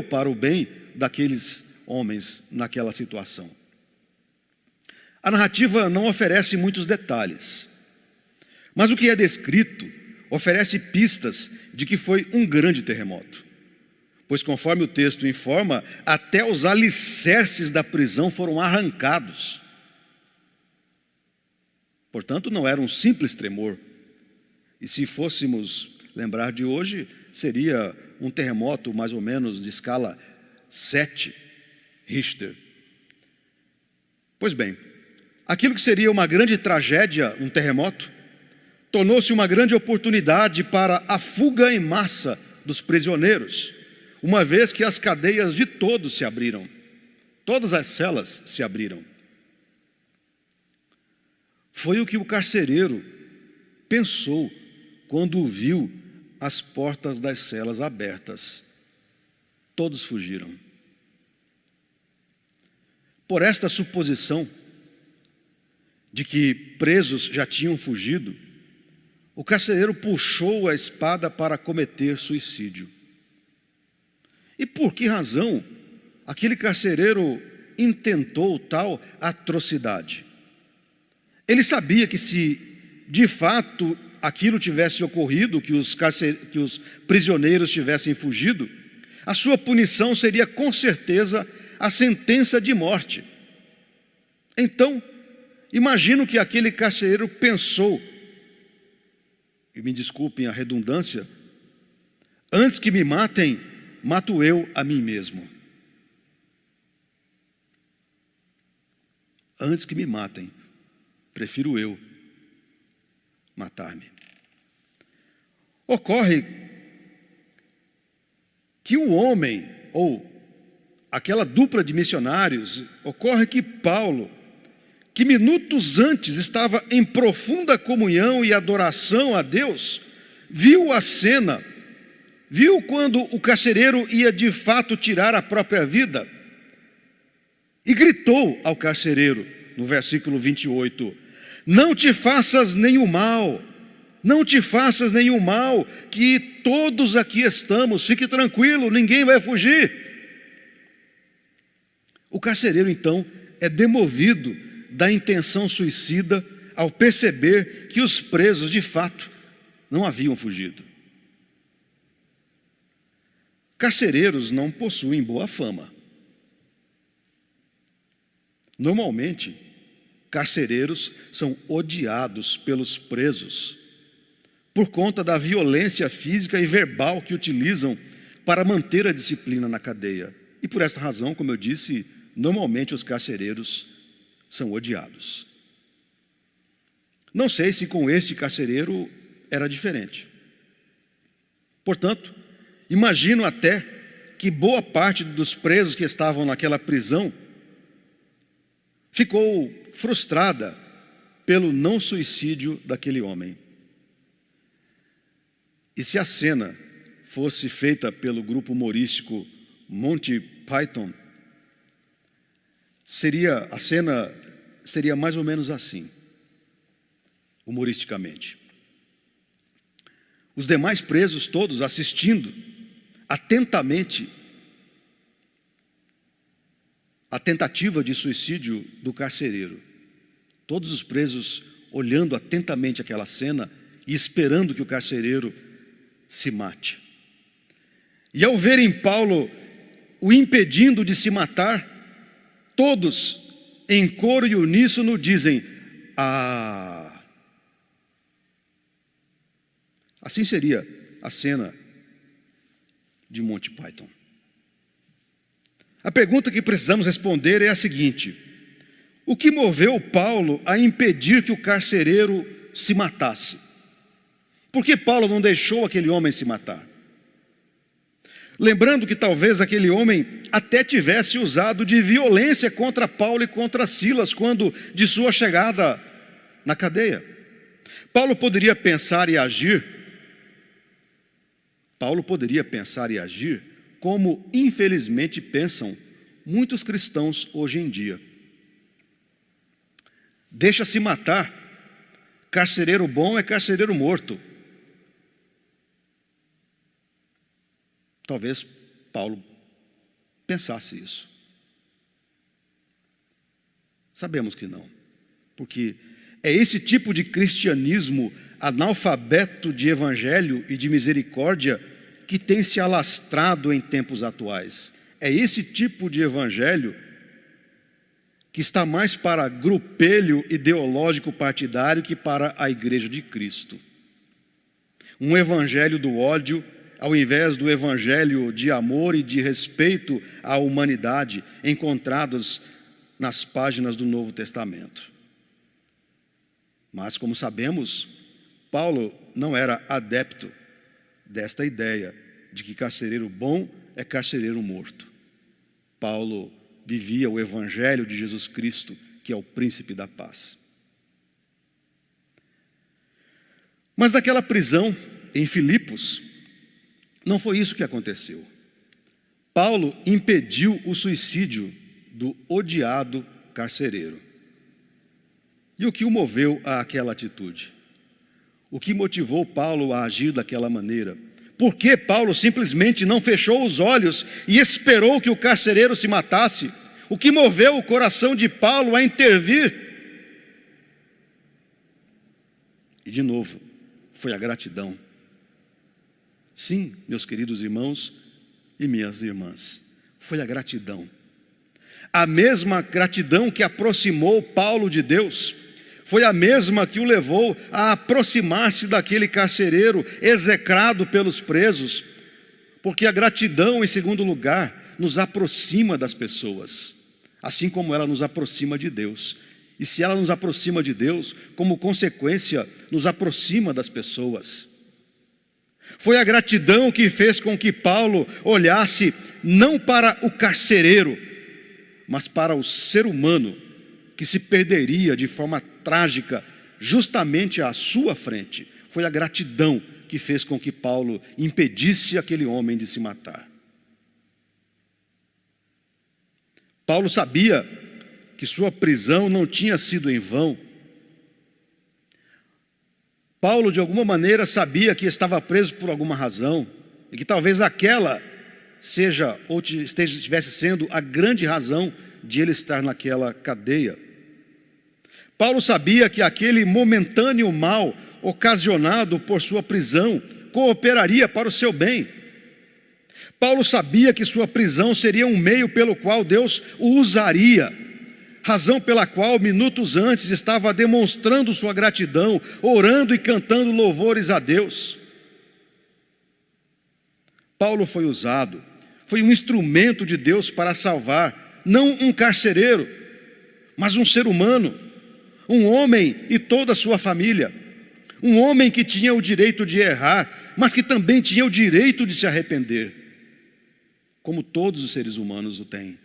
para o bem daqueles homens naquela situação. A narrativa não oferece muitos detalhes, mas o que é descrito oferece pistas de que foi um grande terremoto. Pois, conforme o texto informa, até os alicerces da prisão foram arrancados. Portanto, não era um simples tremor. E se fôssemos lembrar de hoje, seria um terremoto mais ou menos de escala 7 Richter. Pois bem, aquilo que seria uma grande tragédia, um terremoto, tornou-se uma grande oportunidade para a fuga em massa dos prisioneiros, uma vez que as cadeias de todos se abriram, todas as celas se abriram. Foi o que o carcereiro pensou quando viu as portas das celas abertas. Todos fugiram. Por esta suposição de que presos já tinham fugido, o carcereiro puxou a espada para cometer suicídio. E por que razão aquele carcereiro intentou tal atrocidade? Ele sabia que se de fato aquilo tivesse ocorrido, que os prisioneiros tivessem fugido, a sua punição seria com certeza a sentença de morte. Então, imagino que aquele carcereiro pensou, e me desculpem a redundância, antes que me matem, mato eu a mim mesmo. Antes que me matem, prefiro eu matar-me. Ocorre que um homem, ou aquela dupla de missionários, ocorre que Paulo, que minutos antes estava em profunda comunhão e adoração a Deus, viu a cena, viu quando o carcereiro ia de fato tirar a própria vida e gritou ao carcereiro, no versículo 28, não te faças nenhum mal, não te faças nenhum mal, que todos aqui estamos, fique tranquilo, ninguém vai fugir. O carcereiro então é demovido da intenção suicida ao perceber que os presos de fato não haviam fugido. Carcereiros não possuem boa fama. Normalmente, carcereiros são odiados pelos presos por conta da violência física e verbal que utilizam para manter a disciplina na cadeia. E por esta razão, como eu disse, normalmente os carcereiros são odiados. Não sei se com este carcereiro era diferente. Portanto, imagino até que boa parte dos presos que estavam naquela prisão ficou frustrada pelo não suicídio daquele homem. E se a cena fosse feita pelo grupo humorístico Monty Python, a cena seria mais ou menos assim, humoristicamente. Os demais presos todos assistindo atentamente a tentativa de suicídio do carcereiro. Todos os presos olhando atentamente aquela cena e esperando que o carcereiro se mate. E ao verem Paulo o impedindo de se matar, todos, em coro e uníssono, dizem: ah! Assim seria a cena de Monty Python. A pergunta que precisamos responder é a seguinte: o que moveu Paulo a impedir que o carcereiro se matasse? Por que Paulo não deixou aquele homem se matar? Lembrando que talvez aquele homem até tivesse usado de violência contra Paulo e contra Silas quando de sua chegada na cadeia. Paulo poderia pensar e agir como infelizmente pensam muitos cristãos hoje em dia. Deixa-se matar, carcereiro bom é carcereiro morto. Talvez Paulo pensasse isso. Sabemos que não, porque é esse tipo de cristianismo analfabeto de evangelho e de misericórdia que tem se alastrado em tempos atuais. É esse tipo de evangelho que está mais para grupelho ideológico partidário que para a Igreja de Cristo. Um evangelho do ódio, ao invés do evangelho de amor e de respeito à humanidade encontrados nas páginas do Novo Testamento. Mas, como sabemos, Paulo não era adepto desta ideia de que carcereiro bom é carcereiro morto. Paulo vivia o evangelho de Jesus Cristo, que é o príncipe da paz. Mas naquela prisão em Filipos, não foi isso que aconteceu. Paulo impediu o suicídio do odiado carcereiro. E o que o moveu àquela atitude? O que motivou Paulo a agir daquela maneira? Por que Paulo simplesmente não fechou os olhos e esperou que o carcereiro se matasse? O que moveu o coração de Paulo a intervir? E de novo, foi a gratidão. Sim, meus queridos irmãos e minhas irmãs, foi a gratidão. A mesma gratidão que aproximou Paulo de Deus, foi a mesma que o levou a aproximar-se daquele carcereiro execrado pelos presos, porque a gratidão, em segundo lugar, nos aproxima das pessoas, assim como ela nos aproxima de Deus. E se ela nos aproxima de Deus, como consequência, nos aproxima das pessoas. Foi a gratidão que fez com que Paulo olhasse não para o carcereiro, mas para o ser humano que se perderia de forma trágica justamente à sua frente. Foi a gratidão que fez com que Paulo impedisse aquele homem de se matar. Paulo sabia que sua prisão não tinha sido em vão. Paulo, de alguma maneira, sabia que estava preso por alguma razão, e que talvez aquela seja ou estivesse sendo a grande razão de ele estar naquela cadeia. Paulo sabia que aquele momentâneo mal ocasionado por sua prisão cooperaria para o seu bem. Paulo sabia que sua prisão seria um meio pelo qual Deus o usaria, razão pela qual minutos antes estava demonstrando sua gratidão, orando e cantando louvores a Deus. Paulo foi usado, foi um instrumento de Deus para salvar, não um carcereiro, mas um ser humano, um homem e toda a sua família, um homem que tinha o direito de errar, mas que também tinha o direito de se arrepender, como todos os seres humanos o têm.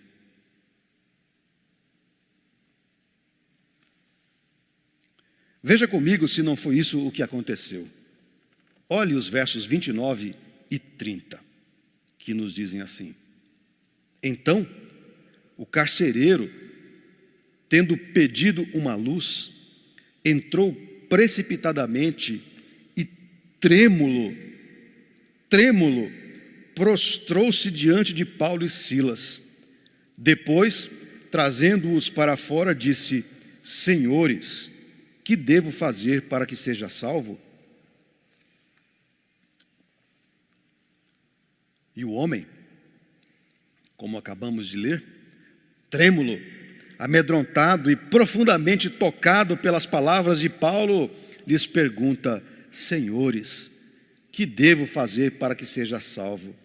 Veja comigo se não foi isso o que aconteceu. Olhe os versos 29 e 30, que nos dizem assim: Então, o carcereiro, tendo pedido uma luz, entrou precipitadamente e trêmulo, prostrou-se diante de Paulo e Silas. Depois, trazendo-os para fora, disse: Senhores, que devo fazer para que seja salvo? E o homem, como acabamos de ler, trêmulo, amedrontado e profundamente tocado pelas palavras de Paulo, lhes pergunta: Senhores, que devo fazer para que seja salvo?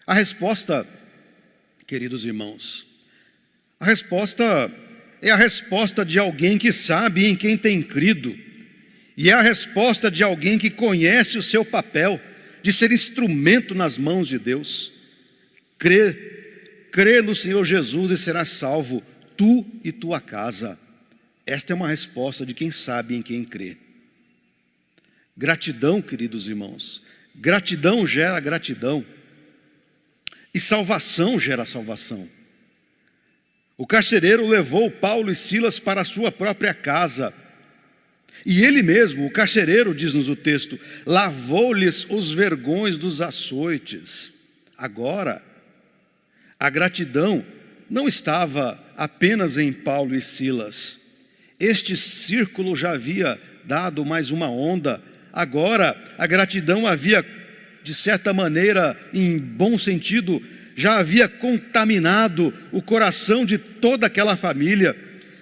A resposta, queridos irmãos, a resposta é a resposta de alguém que sabe em quem tem crido, e é a resposta de alguém que conhece o seu papel de ser instrumento nas mãos de Deus. Crê no Senhor Jesus e serás salvo, tu e tua casa. Esta é uma resposta de quem sabe em quem crê. Gratidão, queridos irmãos, gratidão gera gratidão, e salvação gera salvação. O carcereiro levou Paulo e Silas para a sua própria casa, e ele mesmo, o carcereiro, diz-nos o texto, lavou-lhes os vergões dos açoites. Agora, a gratidão não estava apenas em Paulo e Silas. Este círculo já havia dado mais uma onda. Agora, a gratidão havia, de certa maneira, em bom sentido, já havia contaminado o coração de toda aquela família,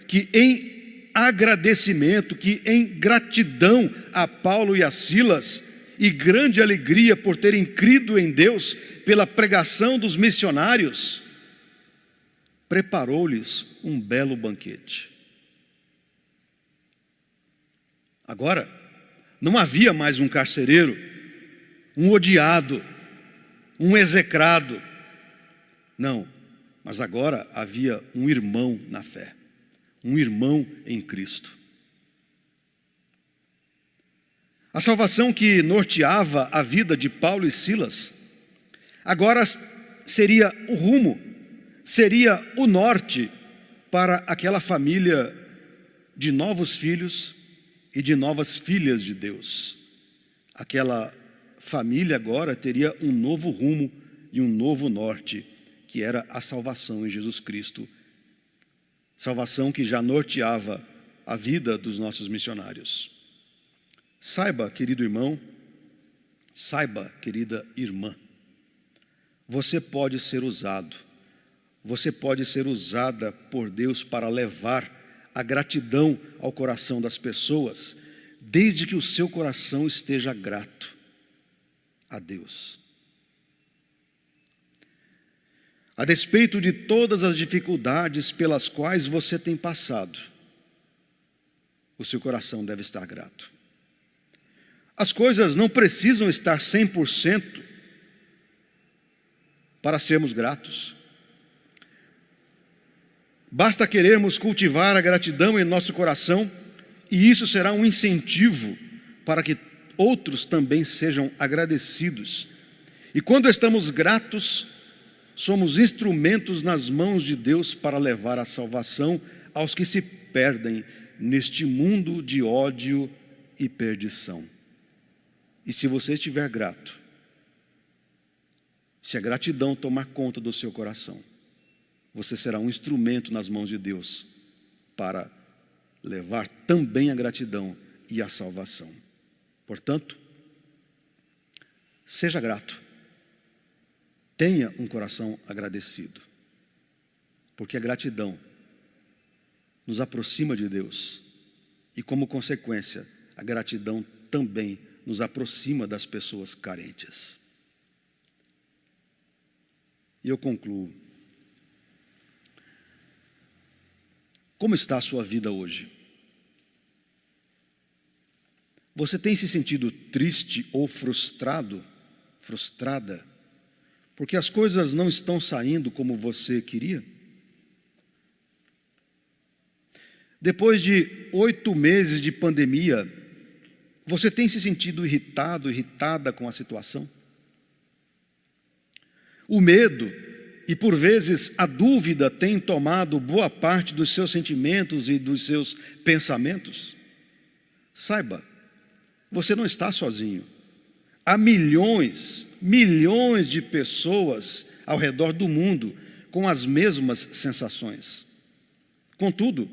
que em agradecimento, que em gratidão a Paulo e a Silas, e grande alegria por terem crido em Deus pela pregação dos missionários, preparou-lhes um belo banquete. Agora, não havia mais um carcereiro, um odiado, um execrado. Não, mas agora havia um irmão na fé, um irmão em Cristo. A salvação que norteava a vida de Paulo e Silas, agora seria o rumo, seria o norte para aquela família de novos filhos e de novas filhas de Deus. Aquela família agora teria um novo rumo e um novo norte, que era a salvação em Jesus Cristo. Salvação que já norteava a vida dos nossos missionários. Saiba, querido irmão, saiba, querida irmã, você pode ser usado, você pode ser usada por Deus para levar a gratidão ao coração das pessoas, desde que o seu coração esteja grato a Deus. A despeito de todas as dificuldades pelas quais você tem passado, o seu coração deve estar grato. As coisas não precisam estar 100% para sermos gratos. Basta querermos cultivar a gratidão em nosso coração, e isso será um incentivo para que outros também sejam agradecidos. E quando estamos gratos, somos instrumentos nas mãos de Deus para levar a salvação aos que se perdem neste mundo de ódio e perdição. E se você estiver grato, se a gratidão tomar conta do seu coração, você será um instrumento nas mãos de Deus para levar também a gratidão e a salvação. Portanto, seja grato. Tenha um coração agradecido, porque a gratidão nos aproxima de Deus e, como consequência, a gratidão também nos aproxima das pessoas carentes. E eu concluo. Como está a sua vida hoje? Você tem se sentido triste ou frustrada, porque as coisas não estão saindo como você queria? Depois de 8 meses de pandemia, você tem se sentido irritada com a situação? O medo e, por vezes, a dúvida têm tomado boa parte dos seus sentimentos e dos seus pensamentos? Saiba, você não está sozinho. Há milhões de pessoas ao redor do mundo com as mesmas sensações. Contudo,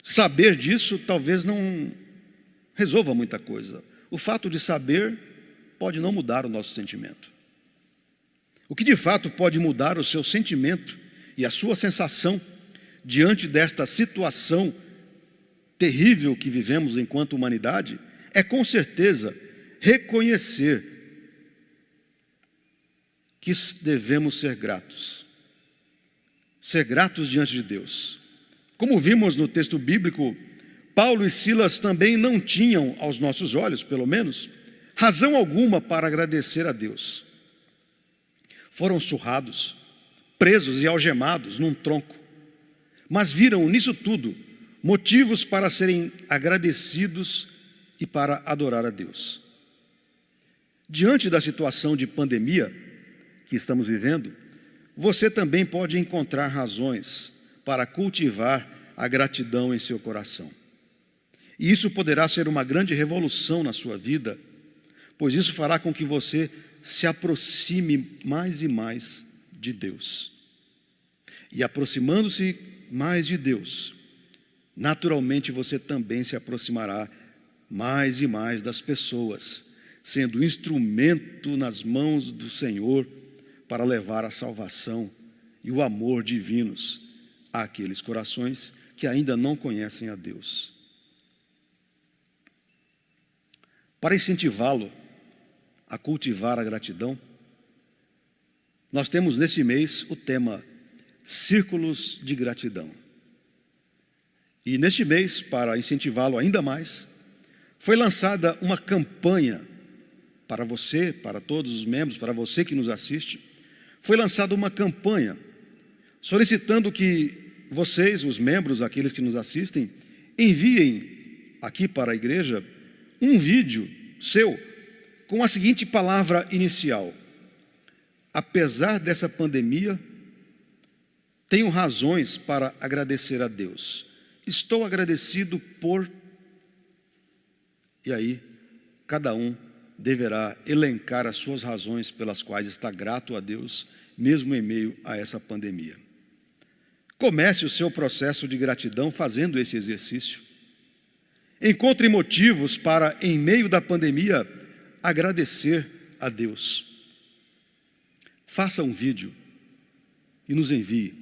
saber disso talvez não resolva muita coisa. O fato de saber pode não mudar o nosso sentimento. O que de fato pode mudar o seu sentimento e a sua sensação diante desta situação terrível que vivemos enquanto humanidade é, com certeza, reconhecer que devemos ser gratos. Ser gratos diante de Deus. Como vimos no texto bíblico, Paulo e Silas também não tinham, aos nossos olhos, pelo menos, razão alguma para agradecer a Deus. Foram surrados, presos e algemados num tronco, mas viram nisso tudo motivos para serem agradecidos e para adorar a Deus. Diante da situação de pandemia que estamos vivendo, você também pode encontrar razões para cultivar a gratidão em seu coração. E isso poderá ser uma grande revolução na sua vida, pois isso fará com que você se aproxime mais e mais de Deus. E aproximando-se mais de Deus, naturalmente você também se aproximará mais e mais das pessoas, sendo instrumento nas mãos do Senhor para levar a salvação e o amor divinos àqueles corações que ainda não conhecem a Deus. Para incentivá-lo a cultivar a gratidão, nós temos nesse mês o tema Círculos de Gratidão. E neste mês, para incentivá-lo ainda mais, foi lançada uma campanha para você, para todos os membros, para você que nos assiste, foi lançada uma campanha solicitando que vocês, os membros, aqueles que nos assistem, enviem aqui para a igreja um vídeo seu com a seguinte palavra inicial: apesar dessa pandemia, tenho razões para agradecer a Deus. Estou agradecido por... E aí, cada um deverá elencar as suas razões pelas quais está grato a Deus, mesmo em meio a essa pandemia. Comece o seu processo de gratidão fazendo esse exercício. Encontre motivos para, em meio da pandemia, agradecer a Deus. Faça um vídeo e nos envie,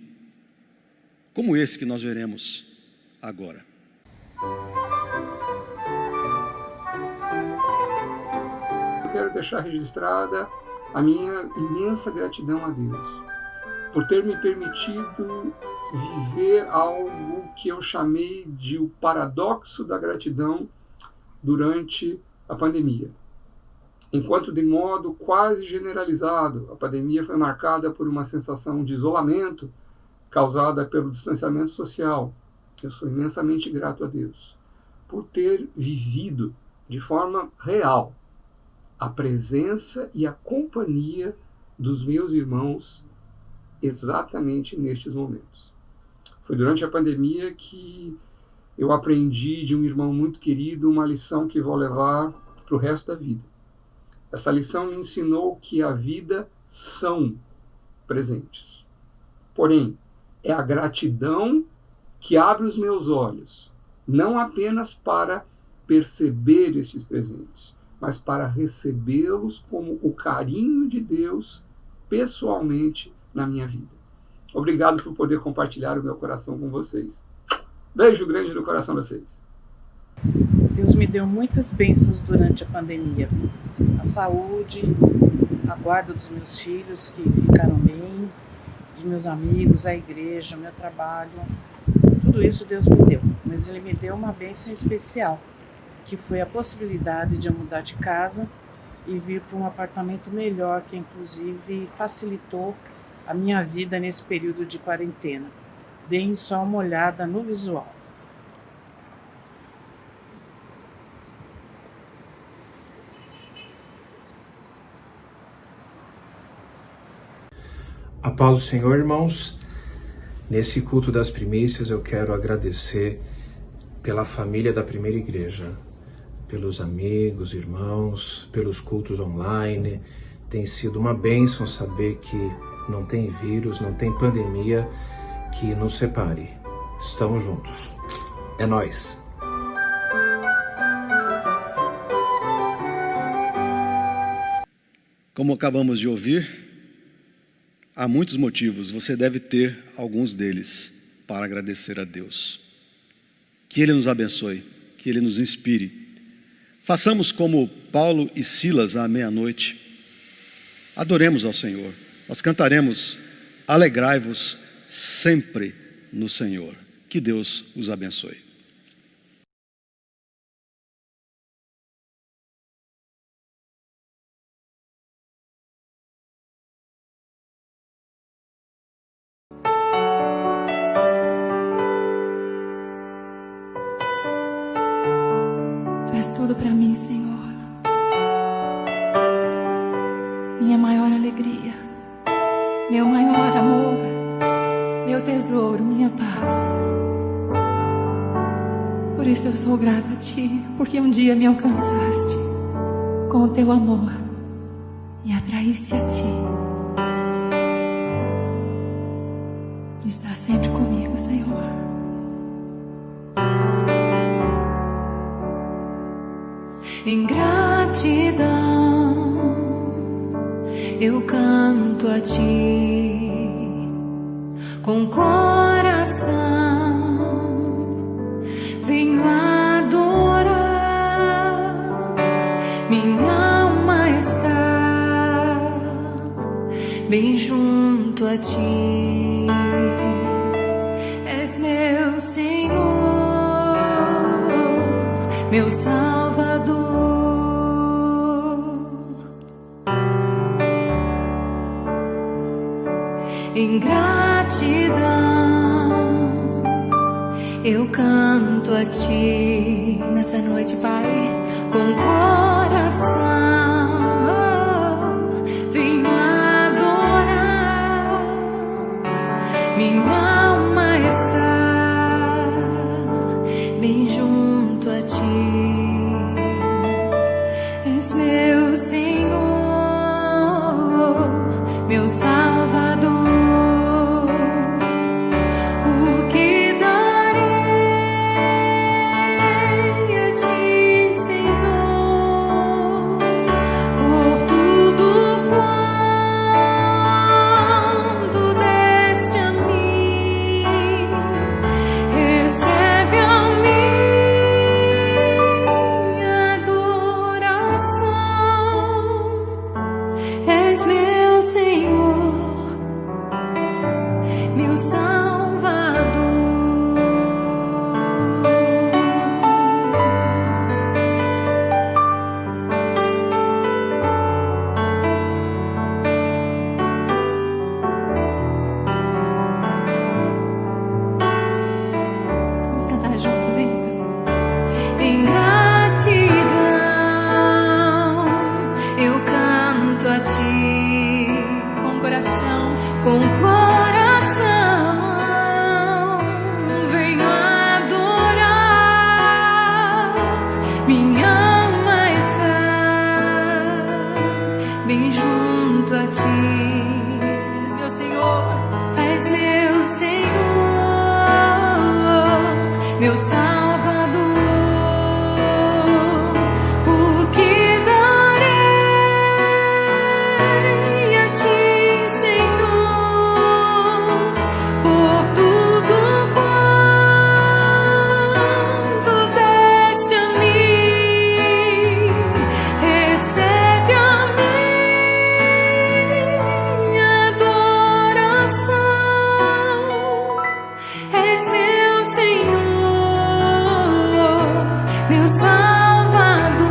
como esse que nós veremos agora. Quero deixar registrada a minha imensa gratidão a Deus por ter me permitido viver algo que eu chamei de o paradoxo da gratidão durante a pandemia. Enquanto, de modo quase generalizado, a pandemia foi marcada por uma sensação de isolamento causada pelo distanciamento social, eu sou imensamente grato a Deus por ter vivido de forma real a presença e a companhia dos meus irmãos exatamente nestes momentos. Foi durante a pandemia que eu aprendi de um irmão muito querido uma lição que vou levar para o resto da vida. Essa lição me ensinou que a vida são presentes. Porém, é a gratidão que abre os meus olhos, não apenas para perceber estes presentes, mas para recebê-los como o carinho de Deus pessoalmente na minha vida. Obrigado por poder compartilhar o meu coração com vocês. Beijo grande no coração de vocês. Deus me deu muitas bênçãos durante a pandemia. A saúde, a guarda dos meus filhos que ficaram bem, dos meus amigos, a igreja, o meu trabalho. Tudo isso Deus me deu. Mas Ele me deu uma bênção especial, que foi a possibilidade de eu mudar de casa e vir para um apartamento melhor, que inclusive facilitou a minha vida nesse período de quarentena. Deem só uma olhada no visual. A paz do Senhor, irmãos. Nesse culto das primícias eu quero agradecer pela família da Primeira Igreja, pelos amigos, irmãos, pelos cultos online. Tem sido uma bênção saber que não tem vírus, não tem pandemia que nos separe. Estamos juntos. É nóis. Como acabamos de ouvir, há muitos motivos, você deve ter alguns deles para agradecer a Deus. Que Ele nos abençoe, que Ele nos inspire. Façamos como Paulo e Silas à meia-noite. Adoremos ao Senhor. Nós cantaremos: alegrai-vos sempre no Senhor. Que Deus os abençoe. Tu és tudo para mim, Senhor. Minha maior alegria, meu maior amor, meu tesouro, minha paz. Por isso eu sou grato a Ti, porque um dia me alcançaste com o Teu amor e atraíste a Ti. Está sempre comigo, Senhor. Em gratidão eu canto a Ti com coração, venho adorar. Minha alma está bem junto a Ti, és meu Senhor, meu Salvador. Em gratidão eu canto a Ti nessa noite, Pai, com coração, venho adorar. Minha alma está bem junto a Ti, és meu Senhor, meu Salvador. minha alma está bem junto a ti. És meu Senhor, és meu Senhor, meu Salvador. O que darei a ti, Senhor, por tudo quanto deste a mim? Recebe a minha adoração. És meu Senhor, meu Salvador.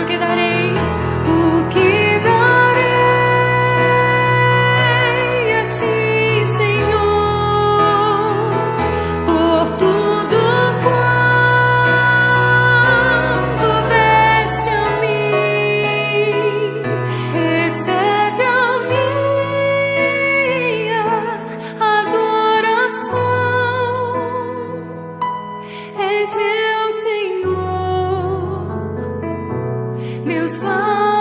O que darei? O que darei a ti, Senhor, por tudo quanto deste a mim? Recebe a minha adoração. És meu Senhor, meu Salvador.